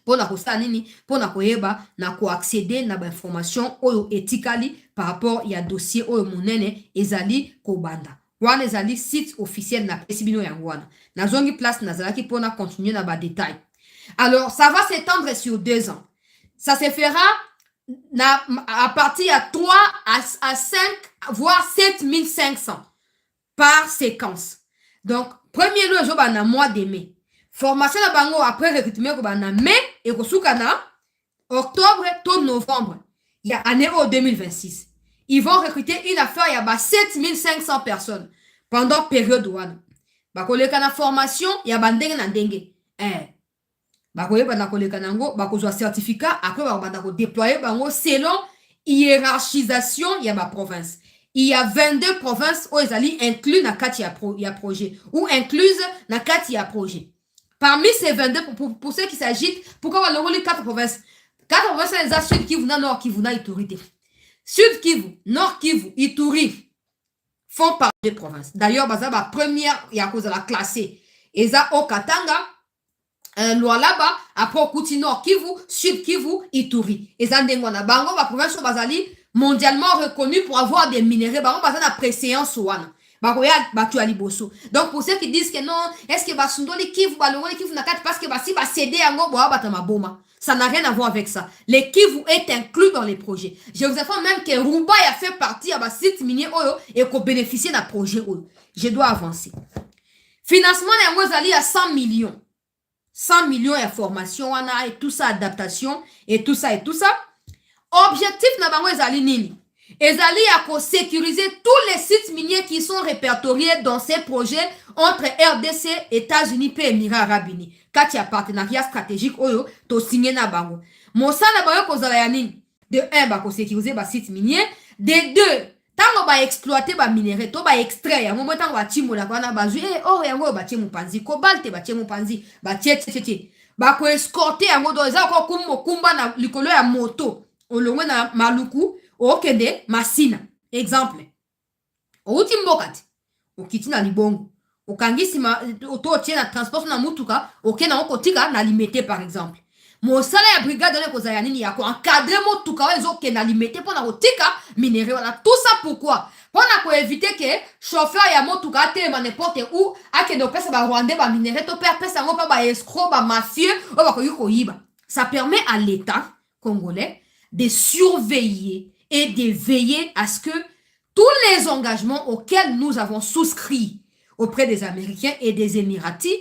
pour la nini pour na koyeba na ko accéder na ba information oyo ethically par rapport ya dossier oyo monene ezali ko banda. Wana ezali site officiel na pesibino ya wana. Na zongi place na zalaki pour na continuer na ba détail. Alors, ça va s'étendre sur 2 ans. Ça se fera à partir de 3 à 5, voire 7500 par séquence. Donc, premier lieu, je vais mois de mai. Formation de bango après recrutement ko bana mai et ko na octobre to novembre. Il y a année 2026. Ils vont recruter une affaire, il y a 7500 personnes pendant période one. Bakoleka na formation, il y a bandenge na ndenge. Bakoyeba na koleka nango, bakozwa certificat, après bakobanda déployer bango selon hiérarchisation, il y a ma province. Il y a 22 provinces où ils allaient inclus na kati ya projet ou incluses na kati ya projet. Parmi ces 22, pour ceux qui s'agitent, pourquoi on a les 4 provinces? 4 provinces, c'est les Sud Kivu, Nord Kivu, Ituri. Sud Kivu, Nord Kivu, Ituri font partie des provinces. D'ailleurs, la première, il y a cause de la classée. Et ça, au Katanga, Lualaba, après Okuti Nord Kivu, Sud Kivu, Ituri. Et ça, Ndengwana Bango, la province de Bazali, mondialement reconnue pour avoir des minéraux. Bango, Bazali, la préséance Ouana. Donc pour ceux qui disent que non, est-ce que Basundoli Kivu, Balongoli Kivu Nakati, parce que Basi va céder à Ngo, Batama Boma. Ça n'a rien à voir avec ça. Les Kivu est inclus dans les projets. Je vous informe même que Rumba a fait partie à site minier Oyo et qu'on bénéficie d'un projet Oyo. Je dois avancer. Financement d'Angozali à 100 millions. 100 millions d'informations, et tout ça, adaptation, et tout ça, et tout ça. Objectif d'Angozali Nini. Ezali a sécuriser tous les sites miniers qui sont répertoriés dans ces projets entre RDC, États-Unis et Émirats Arabes Unis. Quand il y a partenariat stratégique, oyo, to signé na bango. Mosala ba yo kozala ya nini? De 1, ba ko sécuriser ba site minier. De 2, tango ba exploiter ba minerai, to ba extraire, ya moment tango ba timola kwa ba zu, or yango ba tie mupanzi, cobalt ba tie mupanzi, ba tie. Ba ko escorter yango do eza ko kumba na likolo ya moto. Olongwe na maluku. Okende masina exemple outi mbokati okiti na libongo okangisi ototie na transport na mutuka okena okotika na limité par exemple mosala ya brigade ne kozala nini ya ko encadrer motuka ozo okena limité pona kotika minéraux wana tout ça pourquoi pona ko éviter que chauffeur ya motuka atema n'importe où akende opesa ba rwandais ba minéraux to pesa ngo pa ba escroc ba mafieux o ba ko yiba. Ça permet à l'État congolais de surveiller et de veiller à ce que tous les engagements auxquels nous avons souscrit auprès des Américains et des Émiratis,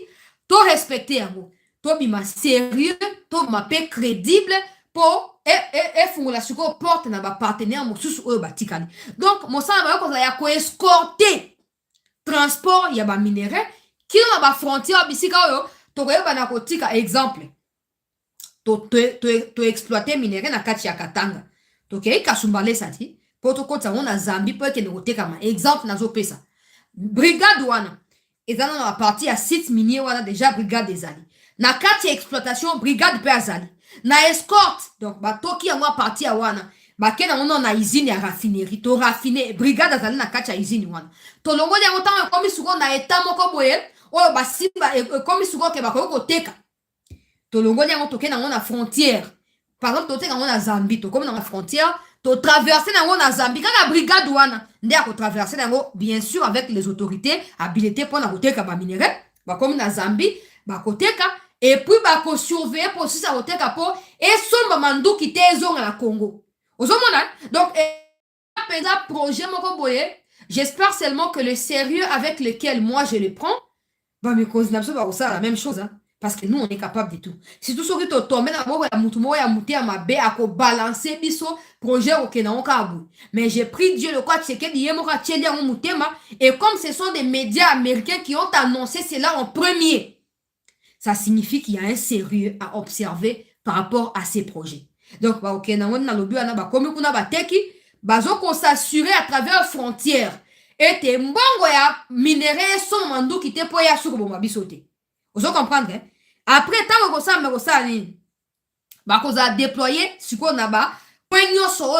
to respecter un mot, to bima sérieux, to mapé crédible pour et fungula suko porte na ba partenaire mosusu oyo batikali. Donc mosala ba ko ya ko escorter transport ya ba minerai qui na ba frontière bisika oyo to ko ba na kotika exemple to exploiter minerai na kati ya Katanga. Donc, il y a Kasumbale Sati, pour tout compte, on a Zambi, pour qu'il y ait un exemple, dans pesa. Brigade Wana, et dans la partie à site minier, on a déjà brigade des Ali. Na kati exploitation, brigade Perzali. Na escorte, donc, bah, Toki, on a parti à Wana. Bah, ken on a usine à raffinerie, to raffiné, brigade Azali, na kati à usine Wana. To longo de autant, comme souvent, na état moko boye, oh, bah, si, comme souvent, que bah, ko teka. To longo de autant, on a frontière. Par exemple, tu es dans Zambie, tu comme dans la frontière, tu traverses dans Zambie, quand la brigade douane, tu traverses bien sûr avec les autorités habilitées pour la route comme minerai, comme dans Zambie, et puis tu surveiller pour si ça route pour et son mandou qui t'est zone à la Congo. Donc, projet j'espère seulement que le sérieux avec lequel moi je le prends, mais cause la même chose, hein. Parce que nous, on est capable de tout. Si tout ce qui te tombe dans la moutou, ya mouté à ma baie, à balancer, biso, projet au Kenan, mais j'ai pris Dieu le quoi, c'est que Yemora Tchelia Moutema, et comme ce sont des médias américains qui ont annoncé cela en premier, ça signifie qu'il y a un sérieux à observer par rapport à ces projets. Donc, au Kenan, on a le but, comme on a teki, qu'on s'assurer à travers les frontières, et te mbongo ya minerai son mandou qui te po ya sur bon bisoté. Vous comprenez, hein? Après, tant que ça, vous avez déployé ce qu'on a bas, pour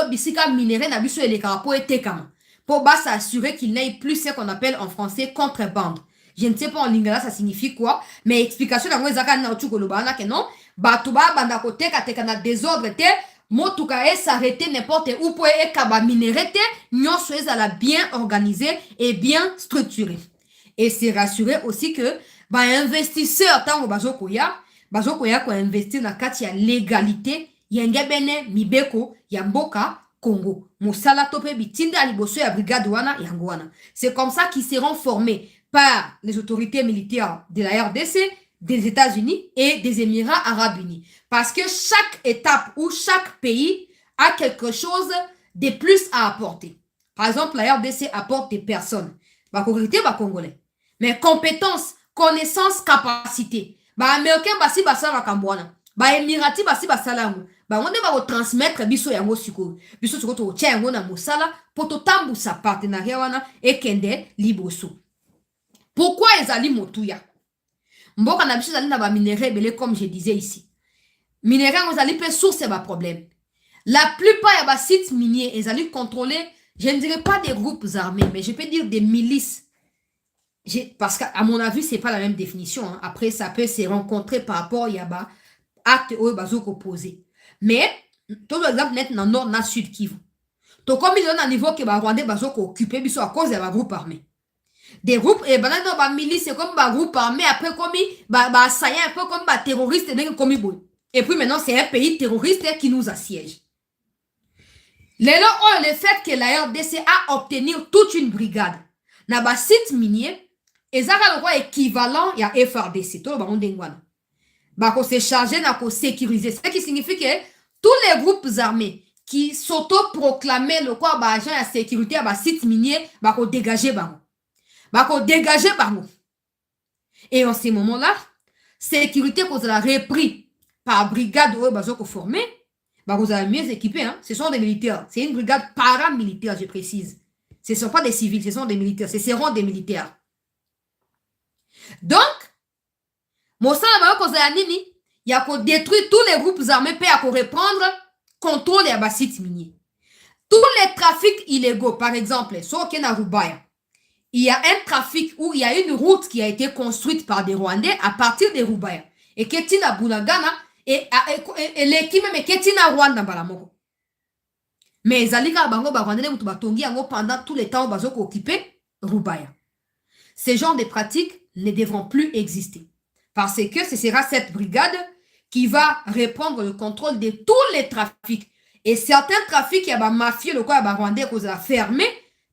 bisika minerai na biso et les carapos et tekama. Pour s'assurer qu'il n'ait plus ce qu'on appelle en français contrebande. Je ne sais pas en lingala ça signifie quoi, mais explication dans zaka na uchukolobana que non, batuba banda ko teka na désordre te, motuka s'arrêter n'importe où pour e kaba minerai te, nyonso ezala bien organisé et bien structuré. Et c'est rassurer aussi que investisseur tango bazo koya bazoko ya ko investir na kati ya légalité yenge bene mibeko ya mboka Congo mosala to pe bitinda liboso ya brigade wana yango wana. C'est comme ça qu'ils seront formés par les autorités militaires de la RDC, des États-Unis et des Émirats arabes unis, parce que chaque étape ou chaque pays a quelque chose de plus à apporter. Par exemple, la RDC apporte des personnes, bakokrité ba congolais, mais compétences, connaissances, capacités. Ba américain basi basala kambwana, ba émirati basi basala yango. Ba ngonde ba transmettre biso yango sikoyo. Biso sikoyo to tia yango na mosala poto tambusa partenariat wana ekende liboso. Pourquoi ezali motuya? Mboka na biso ezali na ba minéraux belé comme je disais ici. Minéraux ezali pe source ba problème. La plupart ya ba sites miniers ezali contrôlés, je ne dirais pas des groupes armés, mais je peux dire des milices. Parce qu'à mon avis, c'est pas la même définition. Hein. Après, ça peut se rencontrer par rapport à yaba acte ou bazoko posé. Mais, tout exemple, net dans nord, na sud Kivu. Donc, comme il y a un niveau que ba Rwandais bazoko occupé, biso à cause de ba groupe armé. Des groupes, et ben non, ba milice, c'est comme ba groupe armé, après comme ba assaillant, un peu comme ba terroriste, et puis maintenant, c'est un pays terroriste qui nous assiège. Le fait que la RDC a obtenu toute une brigade, na ba site minier, ezaka le équivalent ya FRDC, tout le monde d'engwana. Bako se charger na ko sécuriser, ce qui signifie que tous les groupes armés qui s'auto-proclamaient le quoi ba agent ya sécurité à ba site minier, bako dégager bango. Bako dégager bango. Et en ces moments-là, sécurité qu'on a repris par brigade où bazoko formé, bako a mieux équipé, hein. Ce sont des militaires. C'est une brigade paramilitaire, je précise. Ce ne sont pas des civils, ce sont des militaires. Ce seront des militaires. Donc, Mosala Bayo Nini, il y a qu'on détruire tous les groupes armés pour reprendre contrôle des sites miniers. Tous les trafics illégaux, par exemple, sur Kena Rubaya, il y a un trafic où il y a une route qui a été construite par des Rwandais à partir de Rubaya. Et Ketina Bunagana, et l'équipe même Ketina Rwanda Balamoko. Mais Zalika Bango Barwandais Mutubatongi pendant tout le temps Bazoko occupé Rubaya. Ces genres de pratiques ne devront plus exister. Parce que ce sera cette brigade qui va reprendre le contrôle de tous les trafics. Et certains trafics, il y a des mafieux, le quoi, Rwandais, qu'on a fermé,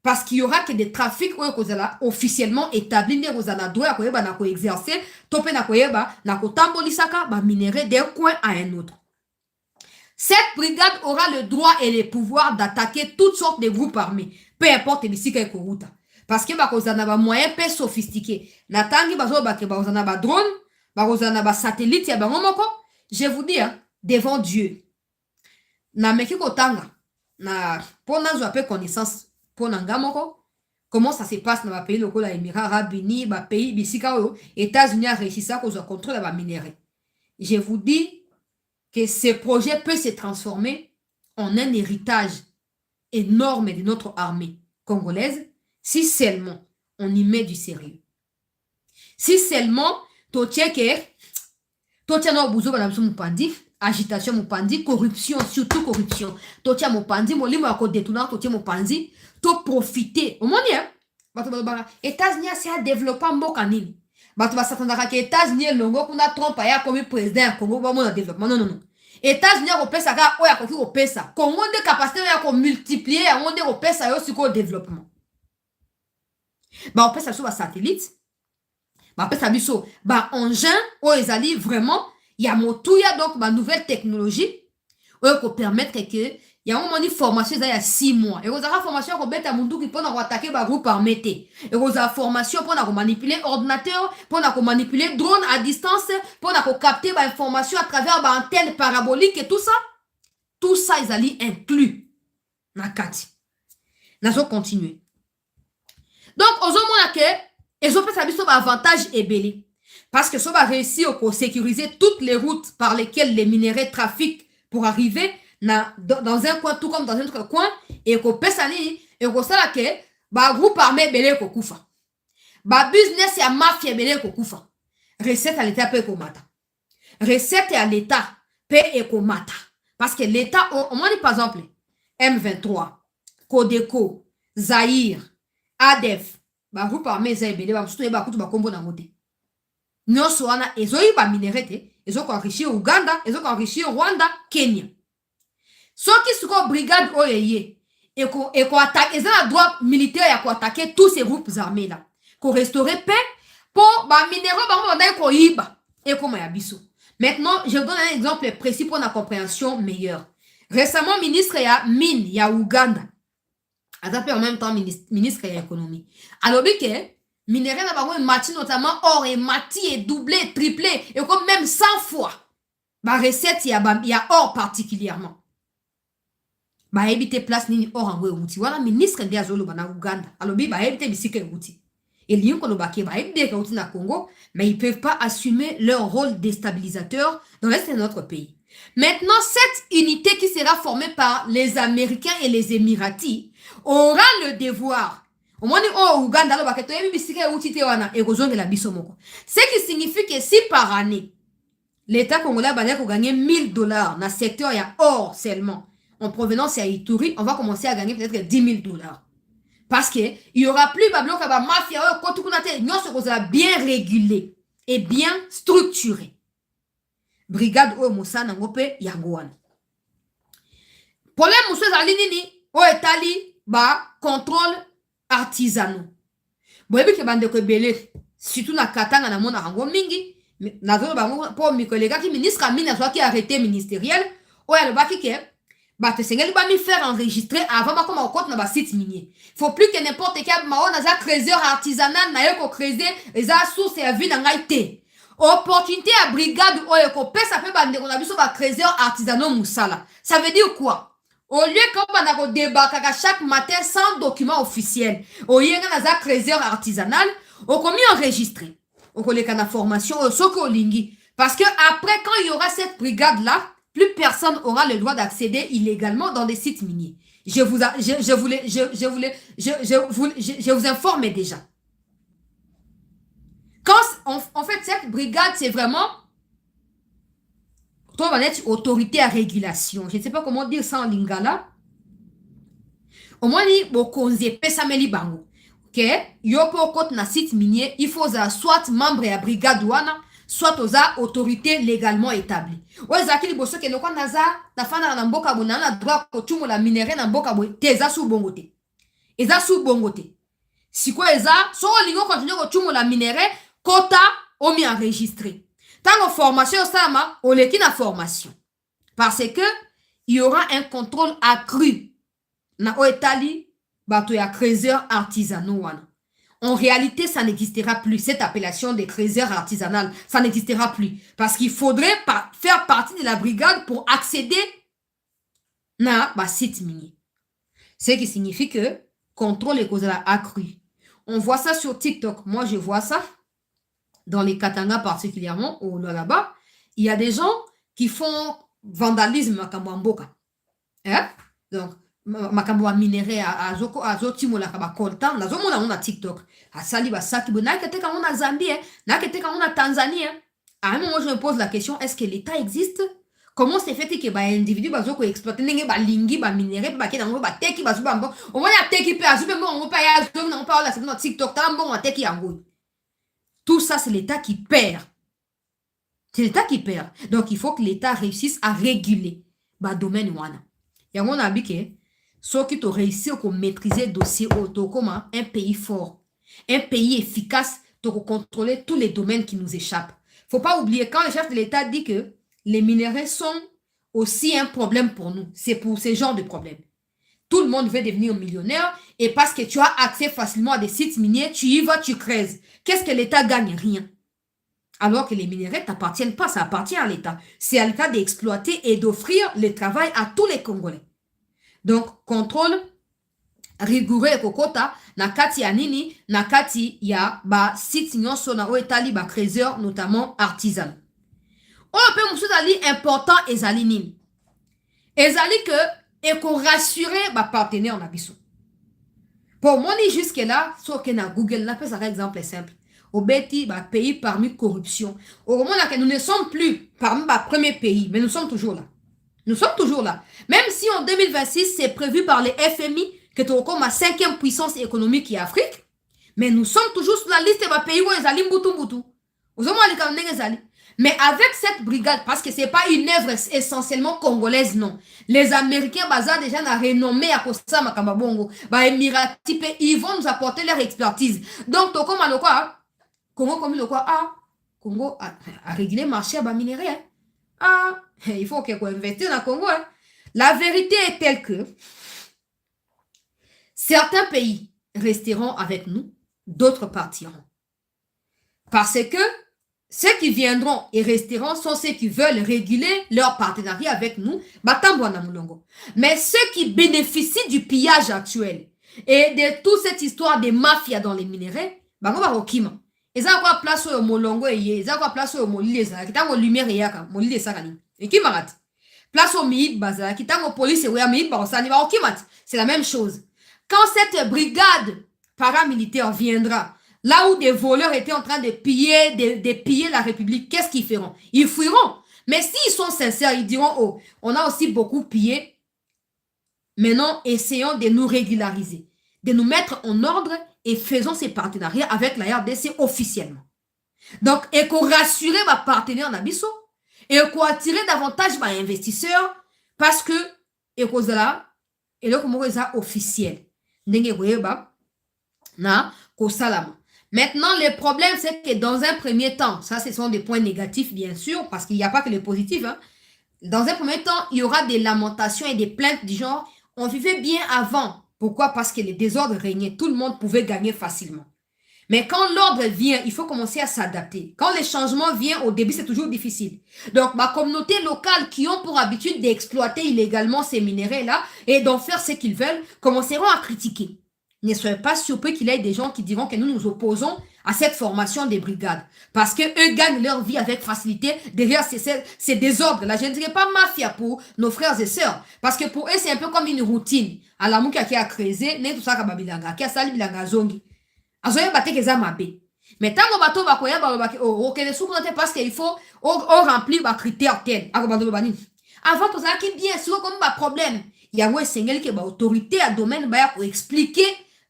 parce qu'il y aura que des trafics qu'on a officiellement établis, qu'on a droit à exercer, topé na tambolisaka, minérer d'un coin à un autre. Cette brigade aura le droit et le pouvoir d'attaquer toutes sortes de groupes armés, peu importe les sites qu'on route. Parce que bazana ba moyen peu sophistiqué. Natangi bazo ba ke bazana ba drone, bazana ba satellite ya bango moko. Je vous dis hein, devant Dieu. Na meki ko tanga na pona zo peu connaissance pona ngamoko. Comment ça se passe dans ba pays loko la Émirats arabes unis, ba pays bisika o États-Unis a réussi ça qu'on contrôle ba minerai. Je vous dis que ce projet peut se transformer en un héritage énorme de notre armée congolaise. Si seulement on y met du sérieux. Si seulement agitation mupandi, corruption, surtout corruption. Totia mupandi, molimo ya kodetuna, totia mupandi, to profiter. Au monde, hein? États-Unis, c'est à développer mboka nini. Bato ba satandaka ke États-Unis longo kuna Trump ya comme président Congo ba mo développement. Non, non, non. États-Unis ko pesa ka oya ko ki ko pesa. Congo de capacité ya ko multiplier, ya monde ko pesa yo siko développement. Bah, on peut s'assurer satellite. Bah, on peut s'assurer bah, engin où ils allaient vraiment. Il y a motuya donc ma nouvelle technologie où ils permettre que il y a un moment de formation il y a 6 mois. Et vous avez formation pour mettre à mon qui pour attaquer bah groupe armé. Et vous avez formation pour manipuler ordinateur, pour manipuler drone à distance, pour capter bah information à travers bah antenne parabolique et tout ça. Tout ça ils allaient inclus. Nakati. Nazo continuer. Donc, aux hommes que ils ont fait un avantage et belé. Parce que ça va réussir à sécuriser toutes les routes par lesquelles les minéraux trafiquent pour arriver dans un coin, tout comme dans un autre coin, et qu'on peut s'aller, et qu'on sait que, bah, groupe armé belé ko kufa. Bah, business et mafia belé ko kufa. Recette à l'État peut qu'on mata. Recette à l'État peut et qu'on mata. Parce que l'État, on dit par exemple, M23, Codeco, Zaïre, ADEF, ba groupe armé za ebele ba musutu ba kutu ba kombo na ngote. Nyonso wana ezoi ba minerete ils ont enrichi Ouganda, ils ont enrichi Rwanda, Kenya. Ceux qui sont brigade OEE, et qu'on attaque, ils ont le droit militaire à attaquer tous ces groupes armés là, qu'on restaurer paix pour les minéraux, qu'on yiba, et qu'on yabiso. Maintenant, je vous donne un exemple précis pour la compréhension meilleure. Récemment, ministre ya mine ya Ouganda, en même temps ministre ya économie. Alors, que minerai na bango mati notamment or et mati et doublé, triplé, et comme même 100 fois. Ba recette ya or particulièrement. Ba éviter place nini or en outil. Voilà ministre de azolo na Ouganda. Alors ba éviter bisike outil. Et lion ko lobake ba éviter outil na Congo, mais ils peuvent pas assumer leur rôle déstabilisateur dans l'est de notre pays. Maintenant, cette unité qui sera formée par les Américains et les Émiratis aura le devoir. Au moins, Ouganda, ce qui signifie que si par année, l'État congolais va gagner $1000 dans le secteur, il y a or seulement. En provenance à Ituri, on va commencer à gagner peut-être $10,000. Parce qu'il n'y aura plus de mafia, nous serons bien régulés et bien structurés. Brigade o Moussa Nangope Yagouane. Problème Moussa Zalinini, o Etali, contrôle artisanal. Boyebi ke bande ko belé, surtout na Katanga na mona rango mingi, na zo bango pour mes collègues qui ministre amina soit qui arrêté ministériel, o ya le baki ke te sengeli ba mi faire enregistrer avant ba comme au compte na ba site minier. Faut plus que n'importe quel mao na za trésor artisanal na yo ko creuser et za sous servi na ngaité. Opportunité à brigade oyo ko pesa pe bande ko na biso ba trésor artisanal musala. Ça veut dire quoi? Au lieu qu'on a débarqué chaque matin sans document officiel, au lieu qu'on a trésor artisanal, on a mis enregistré. On a la formation au Soko Lingi. Parce que après, quand il y aura cette brigade-là, plus personne aura le droit d'accéder illégalement dans des sites miniers. Je vous informe déjà. Quand, en fait, cette brigade, c'est vraiment autorité à régulation. Je ne sais pas comment dire ça en lingala. Au moins, il faut qu'on pesameli bango. Ok? Yo pour côté na site minier, il faut soit membre à brigade douane, soit aux autorités légalement établies. Ouais, zakili bosso ke noko naza na fana na mboka bona na droit ko tumo la minéré na mboka bo teza su bongote. Eza su bongote. Si quoi eza, so lingo continue ko tumo la minéré, quota omi enregistré. Tant que formation sama, on est na formation. Parce que il y aura un contrôle accru. Na oetali bato ya trésor artisanal wana. En réalité, ça n'existera plus. Cette appellation de trésor artisanal, ça n'existera plus. Parce qu'il faudrait faire partie de la brigade pour accéder na site minier. Ce qui signifie que contrôle est causé accru. On voit ça sur TikTok. Moi, je vois ça. Dans les Katanga particulièrement, ou là-bas, il y a des gens qui font vandalisme à Kambamboka. Hein? Donc, makambo minéré à Zotimo la kaba coltan, na zomo na on a TikTok. À Sali Basaki, na keteka on a Zambie, na keteka on a Tanzanie. À un moment, je me pose la question, est-ce que l'État existe? Comment c'est fait que les individus qui exploitent les lingi, les minéraux, les teki, les bazubambo, au moins il y a teki, on va y aller, on parle là, TikTok, on a teki en tout ça, c'est l'État qui perd. C'est l'État qui perd. Donc, il faut que l'État réussisse à réguler le domaine. Et on a vu que ceux qui ont réussi à maîtriser le dossier comme un pays fort, un pays efficace pour contrôler tous les domaines qui nous échappent. Il ne faut pas oublier, quand le chef de l'État dit que les minéraux sont aussi un problème pour nous, c'est pour ce genre de problème. Tout le monde veut devenir millionnaire et parce que tu as accès facilement à des sites miniers, tu y vas, tu creuses. Qu'est-ce que l'État gagne? Rien. Alors que les minéraux ne t'appartiennent pas, ça appartient à l'État. C'est à l'État d'exploiter et d'offrir le travail à tous les Congolais. Donc, contrôle rigoureux et kokota, na kati ya nini, na kati ya site nyonso na oetali creuseur, notamment artisan. On peut moussoudali important ezali nini. Ezali que et qu'on rassure partenaire na biso. Pour moi, jusque-là, sur Google, là, ça un exemple simple. Au Beti, pays parmi corruption. Au moment là que nous ne sommes plus parmi les premiers pays, mais nous sommes toujours là. Nous sommes toujours là. Même si en 2026, c'est prévu par les FMI que tu as comme la 5e puissance économique qui est Afrique, mais nous sommes toujours sur la liste des pays où ils allaient mboutou mboutou. Mais avec cette brigade, parce que ce n'est pas une œuvre essentiellement congolaise, non. Les Américains, baza déjà na renommé à Kosa Makambabongo, bah Émirati, ils vont nous apporter leur expertise. Donc, comme le quoi, Congo comme le quoi, ah, Congo a réglé le marché à minerai. Hein. Ah, il faut qu'on investisse dans le Congo. Hein. La vérité est telle que certains pays resteront avec nous, d'autres partiront. Parce que ceux qui viendront et resteront sont ceux qui veulent réguler leur partenariat avec nous. Mais ceux qui bénéficient du pillage actuel et de toute cette histoire de mafia dans les minéraux, ils ont quoi place au molongo et ils ont quoi place au molile ça qui tango lumière et yaka molile ça kani et qui marat place au miib baza qui tango police et miib basani ba okimat c'est la même chose quand cette brigade paramilitaire viendra là où des voleurs étaient en train de piller la République, qu'est-ce qu'ils feront? Ils fuiront. Mais s'ils sont sincères, ils diront, oh, on a aussi beaucoup pillé. Maintenant, essayons de nous régulariser, de nous mettre en ordre et faisons ces partenariats avec la RDC officiellement. Donc, et qu'on rassure ma partenaire en abisso, et qu'on attire davantage ma investisseurs, parce que, et qu'on là, et là, comment ça officiel. Na, ko salama. Maintenant, le problème, c'est que dans un premier temps, ça, ce sont des points négatifs, bien sûr, parce qu'il n'y a pas que les positifs. Hein. Dans un premier temps, il y aura des lamentations et des plaintes du genre, on vivait bien avant. Pourquoi? Parce que les désordres régnaient. Tout le monde pouvait gagner facilement. Mais quand l'ordre vient, il faut commencer à s'adapter. Quand les changements viennent, au début, c'est toujours difficile. Donc, ma communauté locale qui ont pour habitude d'exploiter illégalement ces minéraux-là et d'en faire ce qu'ils veulent, commenceront à critiquer. Ne soyez pas surpris qu'il y ait des gens qui diront que nous nous opposons à cette formation des brigades. Parce qu'eux gagnent leur vie avec facilité derrière ces désordres. Là, je ne dirais pas mafia pour nos frères et sœurs. Parce que pour eux, c'est un peu comme une routine. À la mouka qui a créé, n'est tout ça qui a sali bilanga zongi. Azoye bate keza mabe. Mais tant que bateau va koya parce qu'il faut remplir les critères tels. Avant tout ça, qui bien sûr comme un problème. Il y a un single qui est autorité à domaine pour expliquer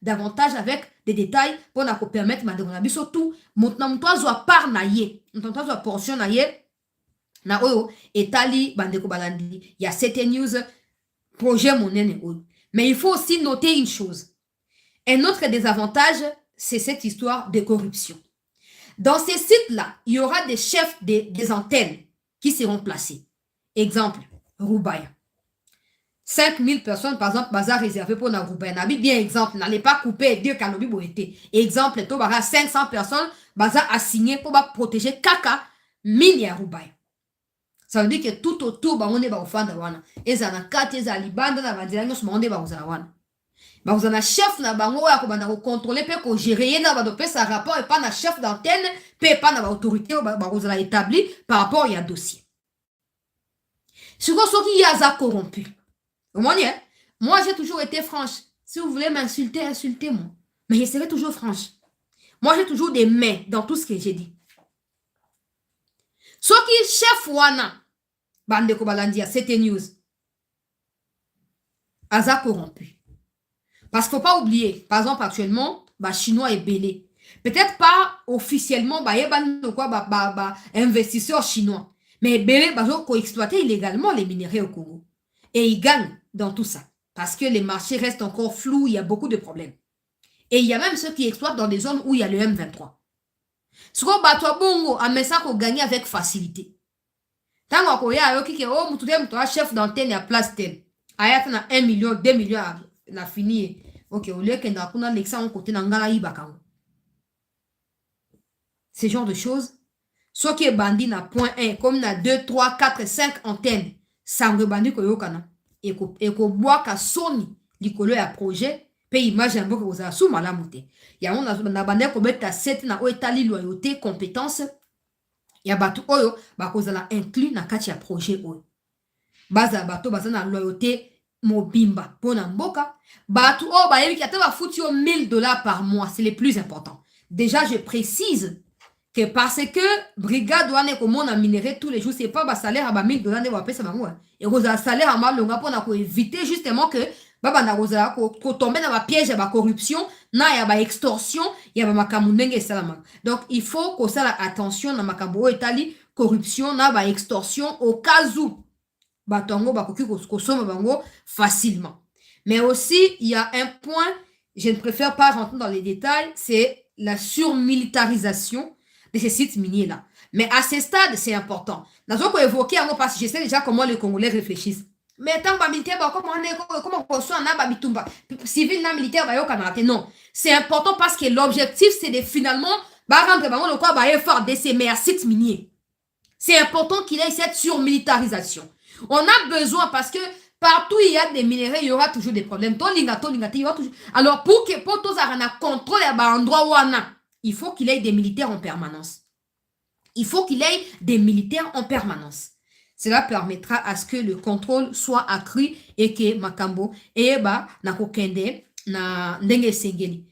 davantage avec des détails pour nous permettre de surtout maintenant toi soit par naie maintenant soit portion naie na oyo etali bandeko balandi il y a certaines news projet monene oyo mais il faut aussi noter une chose un autre désavantage c'est cette histoire de corruption dans ces sites là il y aura des chefs des antennes qui seront placés exemple Roubaïa 5000 personnes, par exemple, bazar réservé pour Naroubaï. Nabi, bien exemple, n'allez pas couper deux canobies pour été. Exemple, to bara 500 personnes, bazar assigné pour protéger Kaka, 1000 Roubaï. Ça veut dire que tout autour, on est au fan de wana. Et ça n'a qu'à tes alibanda, na vandilango, on est au wana. Vous avez un chef na bango ya kobanda ko contrôler pe ko gérer na ba do pe sa rapport et pas na chef d'antenne, pe pas na ba autorité ba vous avez établi par rapport à dossier. Ce qui y a corrompu. Moi, j'ai toujours été franche. Si vous voulez m'insulter, insultez-moi. Mais je serai toujours franche. Moi, j'ai toujours des mains dans tout ce que j'ai dit. Ce qui est chef wana, bande de Kobalandia, c'était news. Aza corrompu. Parce qu'il ne faut pas oublier, par exemple, actuellement, Chinois est belé. Peut-être pas officiellement, investisseurs chinois. Mais belé, ils ont exploité illégalement les minéraux au Congo. Et ils gagnent dans tout ça. Parce que les marchés restent encore flous, il y a beaucoup de problèmes. Et il y a même ceux qui exploitent dans des zones où il y a le M23. Ce qu'on bat toi bongo, à ça qu'on gagne avec facilité. Tant qu'on y a un chef d'antenne à place telle. Ayat na 1 million, 2 millions, na fini. Ok, au lieu qu'on a l'exemple côté d'Angala Ibakao. Ce genre de choses. Soit qui est bandit na point 1, comme na 2, 3, 4, 5 antennes. Sangue bandi ko yokana et ko bois ka soni likolo ya projet pe image un peu que vous avez sous malamu te ya on na bande ko beta 7 na etali loyauté compétence ya batu oyo ba kozala inclus na kati ya projet oyo baza bato baza na loyauté mobimba pona mboka batu o ba yebi ki ata ba futi yo $1000 par mois c'est le plus important déjà je précise que parce que brigade douane comme on a minéré tous les jours c'est pas ba salaire à ba $1000 ne va pas ça bango et vous a salaire à mal longa pour éviter justement que baba na rosa ko tomber dans ba piège à ba corruption na ya ba extorsion ya ba makamundenge salama donc il faut que ça la attention na makambo etali corruption na ba extorsion au cas où batongo bakoki kosomba bango facilement. Mais aussi, il y a un point, je ne préfère pas rentrer dans les détails, c'est la surmilitarisation de ces sites miniers-là. Mais à ce stade, c'est important. Nous avons évoqué, parce que je sais déjà comment les Congolais réfléchissent. Mais tant que militaire, comment construire un bitumba civil, militaire, non. C'est important parce que l'objectif, c'est de finalement rendre le quoi effort de ces meilleurs sites miniers. C'est important qu'il y ait cette surmilitarisation. On a besoin parce que partout il y a des minéraux, il y aura toujours des problèmes. Alors pour tous les contrôle à endroit où il faut qu'il y ait des militaires en permanence. Il faut qu'il y ait des militaires en permanence. Cela permettra à ce que le contrôle soit accru et que Makambo et Nakokende na ndenge sengeli.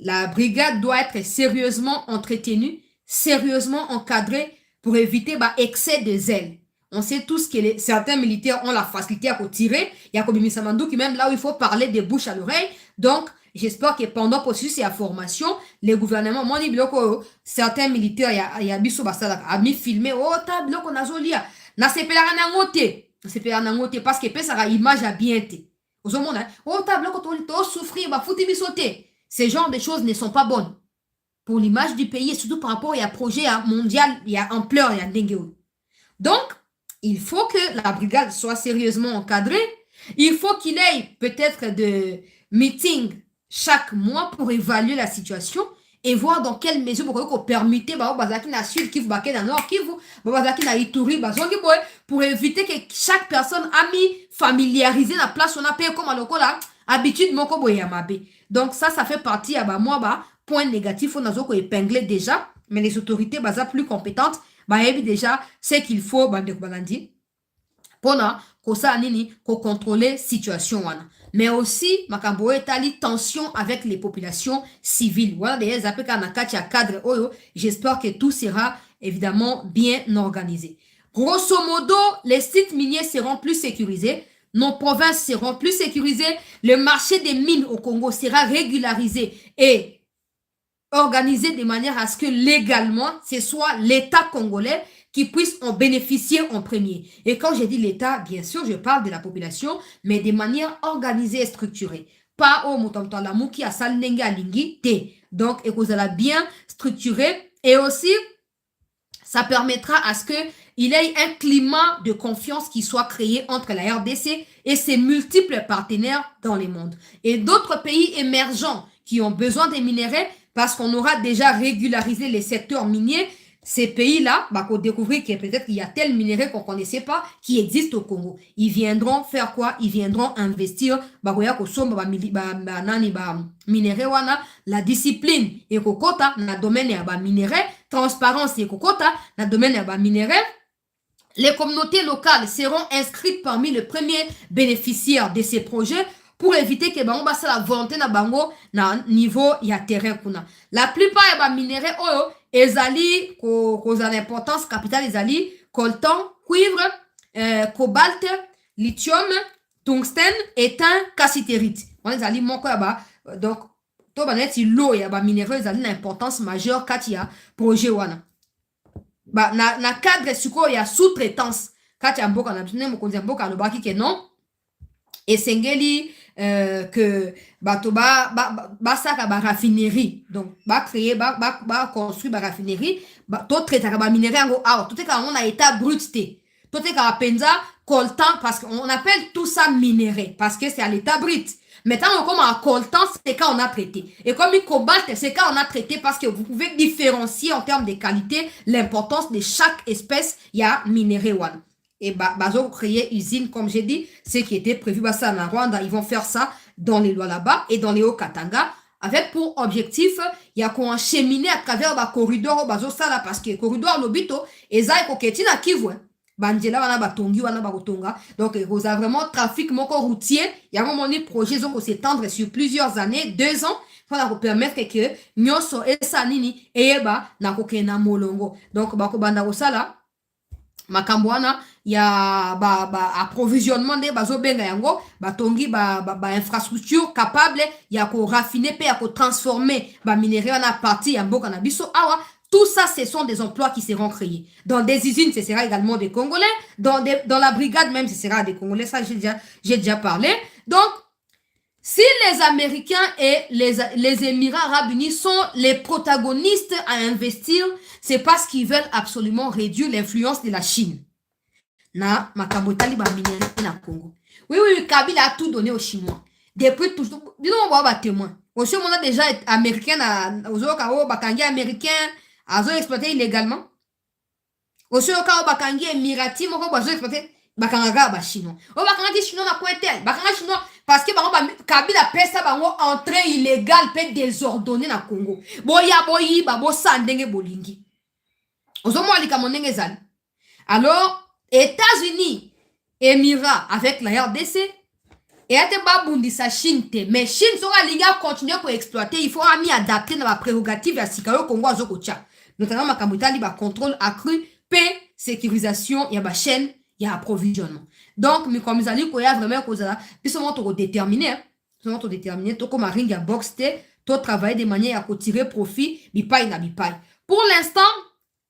La brigade doit être sérieusement entretenue, sérieusement encadrée pour éviter excès de zèle. On sait tous que certains militaires ont la facilité à tirer. Il y a Kobi Samandou qui même là où il faut parler de bouche à l'oreille. Donc, j'espère que pendant le processus et la formation, les gouvernements, certains militaires, il y a biso basala, a mis filmé, oh, ta bloko nazolia. Na sepelaka na ngote. Na sepelaka na ngote parce que pesaka image à bien te. Ozomona, oh, ta bloko to souffrir, ba fouti bisote. Ces genres de choses ne sont pas bonnes pour l'image du pays et surtout par rapport à un projet mondial, il y a ampleur, il y a dengue. Donc, il faut que la brigade soit sérieusement encadrée. Il faut qu'il ait peut-être de meetings chaque mois pour évaluer la situation et voir dans quelle mesure pour permettre na sud Kivu na nord Kivu na Ituri pour éviter que chaque personne a mis familiarisé la place on appelle comme lokola habitude moko boya mabe. Donc ça fait partie point négatif on a épinglé déjà mais les autorités plus compétentes déjà ce qu'il faut pour contrôler situation mais aussi makambo etali tension avec les populations civiles voilà des cadre j'espère que tout sera évidemment bien organisé. Grosso modo, les sites miniers seront plus sécurisés, nos provinces seront plus sécurisées, le marché des mines au Congo sera régularisé et organisé de manière à ce que légalement, ce soit l'État congolais qui puisse en bénéficier en premier. Et quand je dis l'État, bien sûr, je parle de la population, mais de manière organisée et structurée. Pas au Mutamtalamu qui a salnenge alingi te. Donc, et vous allez bien structuré. Et aussi, ça permettra à ce qu'il y ait un climat de confiance qui soit créé entre la RDC et ses multiples partenaires dans le monde. Et d'autres pays émergents qui ont besoin des minéraux parce qu'on aura déjà régularisé les secteurs miniers. Ces pays-là, qu'on découvrir que peut-être qu'il y a tel minerai qu'on ne connaissait pas qui existe au Congo. Ils viendront faire quoi? Ils viendront investir la discipline et kokota na domaine ya minerai, transparence et kokota na domaine ya minerai. Les communautés locales seront inscrites parmi les premiers bénéficiaires de ces projets pour éviter que bango basa la volonté na bango na niveau ya terrain kuna. La plupart ya minerai oyo ezali koza l'importance capitale ezali coltan, cuivre, cobalt, lithium, tungstène, étain, cassitérite. On ezali moko ya donc to baneti l'eau ya minerai ezali l'importance majeure kati ya projet wana. Na cadre suko ya sous-traitance kati ya mboka na tune mokonzi ya mboka alobaki ke non esengeli que bato basaka raffinerie donc créer construire raffinerie to traiter minerai yango awa to teka on a état brut te to teka penza coltan parce qu'on appelle tout ça minerai parce que c'est à l'état brut. Maintenant, comme en coltan, c'est quand on a traité. Et comme le cobalt, c'est quand on a traité parce que vous pouvez différencier en termes de qualité l'importance de chaque espèce. Il y a minerai one. Et bazo créer usine, comme j'ai dit, ce qui était prévu ça en Rwanda, ils vont faire ça dans les lois là-bas et dans les Hauts-Katanga, avec pour objectif, il y a qu'on cheminer à travers le corridor bazo ça là parce que le corridor lobito et ça est coquetina Kivu. Banjela wana batongi wana bakotonga donc vous avez vraiment trafic moko routier il y a un moment de projet donc s'étendre sur plusieurs années 2 ans pour permettre que nyoso esa nini eyeba na kokena molongo donc bakobanda kosala makambo wana ya approvisionnement de bazobenga yango batongi infrastructure capable ya ko raffiner pe ya ko transformer minerai wana partie ya mboka na biso awa Tout ça, ce sont des emplois qui seront créés. Dans des usines, ce sera également des Congolais. Dans la brigade même, ce sera des Congolais. Ça, j'ai déjà parlé. Donc, si les Américains et les Émirats Arabes Unis sont les protagonistes à investir, c'est parce qu'ils veulent absolument réduire l'influence de la Chine. Na makabotali ba minéraux na Congo. Oui, Kabila a tout donné aux Chinois. Depuis toujours, dis-nous, on va avoir témoin. Aussi, on a déjà américain, aux autres, bakangi américain, à exploité illégalement. Aussi, au cas où bakangi émirati, on va exploiter bakanga ba chinois. O bakangi chinois na quoi tel? Bakanga chinois, parce que Kabila pesa bango entrée illégale, peut désordonnée na Congo. Boya boyi, babo sandenge bolingi. Ozo mo alika monenge zali. Alors, États-Unis, Émirats avec la RDC, et à te babundisa Chine te. Mais Chine sera liga continuer pour exploiter. Il faut ami adapter dans la prérogative à Sikayo Congo à Zokocha. Notamment Makamutali ba contrôle accru, paix, sécurisation, il y a ba chaîne, il y a approvisionnement. Donc, mais comme ils allaient qu'il y a vraiment cause là, puis seulement tu déterminer, tu comme un ring à boxe te, tu travailler de manière à tirer profit, bipaï na bipaï. Pour l'instant,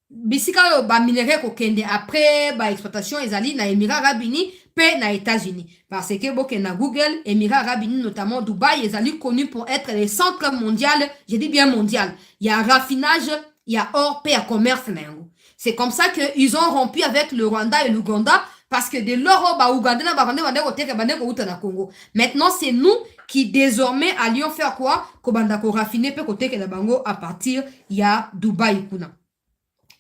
bisika ba minerai ko kende après ba exploitation ezali na Émirats Arabes Unis pe na États-Unis parce que boke na Google Émirats Arabes Unis notamment Dubaï ezali connu pour être le centre mondial, je dis bien mondial. Il y a raffinage, il y a or pe à commerce na yango. C'est comme ça que ils ont rompu avec le Rwanda et l'Ouganda parce que de l'or ba Ouganda na ba Rwanda ko teke ba ko uta na Congo. Maintenant c'est nous qui désormais allions faire quoi ko banda ko raffiner pe ko teke na bango à partir il y a Dubaï kuna.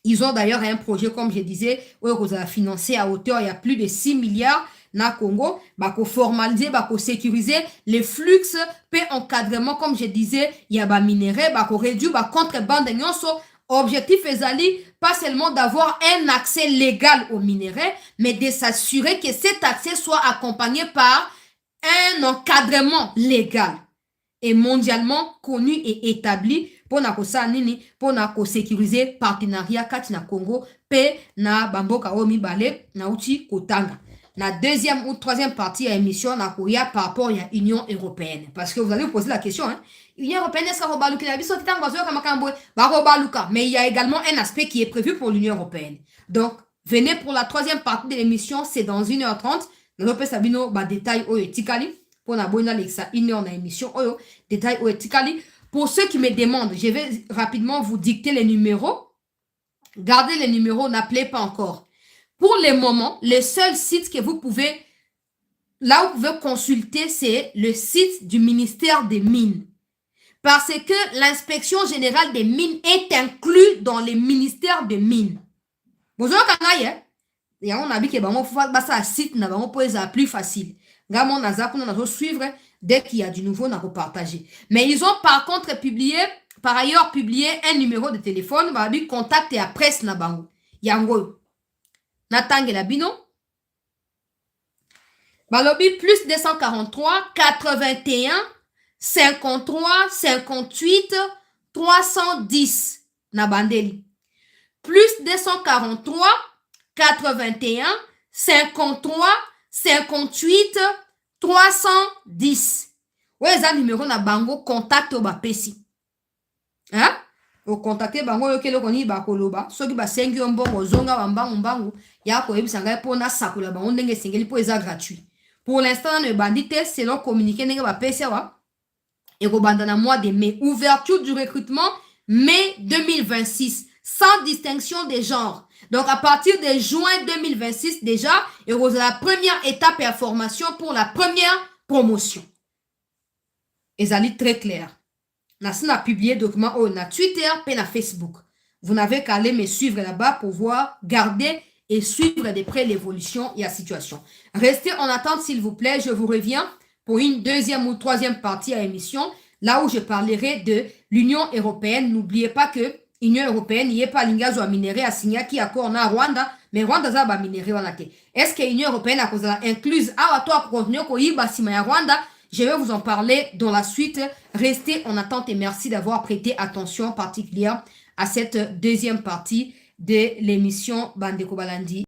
Ils ont d'ailleurs un projet, comme je disais, où ils ont financé à hauteur, il y a plus de 6 milliards na Congo, bah, formaliser, bah, sécuriser les flux, puis encadrement, comme je disais, il y a bah, minéraux, bah, réduire, bah, contrebande, objectif est pas seulement d'avoir un accès légal aux minéraux, mais de s'assurer que cet accès soit accompagné par un encadrement légal et mondialement connu et établi pour sécuriser partenariat kati na Congo pe na bamboka omi bale na uti kotanga. La deuxième ou troisième partie à émission na koya par rapport à l'Union européenne. Parce que vous allez vous poser la question, hein. L'Union européenne, est-ce que mais il y a également un aspect qui est prévu pour l'Union européenne. Donc, venez pour la troisième partie de l'émission, c'est dans 1h30. Nous allons sabino ba détail o etikali pour na boina lexa 1h na émission oyo détail o etikali. Pour ceux qui me demandent, je vais rapidement vous dicter les numéros. Gardez les numéros, n'appelez pas encore. Pour le moment, le seul site que vous pouvez, là où vous pouvez consulter, c'est le site du ministère des Mines. Parce que l'inspection générale des mines est inclue dans le ministère des Mines. Bonjour, Kanaye. Et on a dit que on va faire un site, pour être plus facile. Gamon Nazak, on a suivre. Dès qu'il y a du nouveau, on a repartagé. Mais ils ont par contre par ailleurs publié un numéro de téléphone, bah, contact et à presse na bango. Yango. Natange la bino. Balobi plus 243 81 53 58 310 na bandeli. Plus 243 81 53 58 310. Ouais, ça numéro na bango contact au bapesi. Hein? Au contacter bango yo kelo koni ba koloba. Soki ba sengi mbongo zonga bambangu mbangu ya ko ebisanga po na sakula bango ndenge sengeli po eza gratuit. Pour l'instant ne bandite selon communiqué ndenge bapesi wa et ko banda na mois de mai. Ouverture du recrutement mai 2026 sans distinction des genres. Donc, à partir de juin 2026, déjà, il y aura la première étape et formation pour la première promotion. Et ça est très clair. On a publié document sur Twitter et sur Facebook. Vous n'avez qu'à aller me suivre là-bas pour voir, garder et suivre de près l'évolution et la situation. Restez en attente, s'il vous plaît. Je vous reviens pour une deuxième ou troisième partie à l'émission, là où je parlerai de l'Union européenne. N'oubliez pas que Union européenne, il n'y a pas l'ingazo à minerai à signer qui accord na Rwanda, mais Rwanda za ba minerai wana te. Est-ce que l'Union européenne a cause incluse à toi contenu ko yiba sima ya Rwanda? Je vais vous en parler dans la suite. Restez en attente et merci d'avoir prêté attention particulière à cette deuxième partie de l'émission Bandeko Balandi.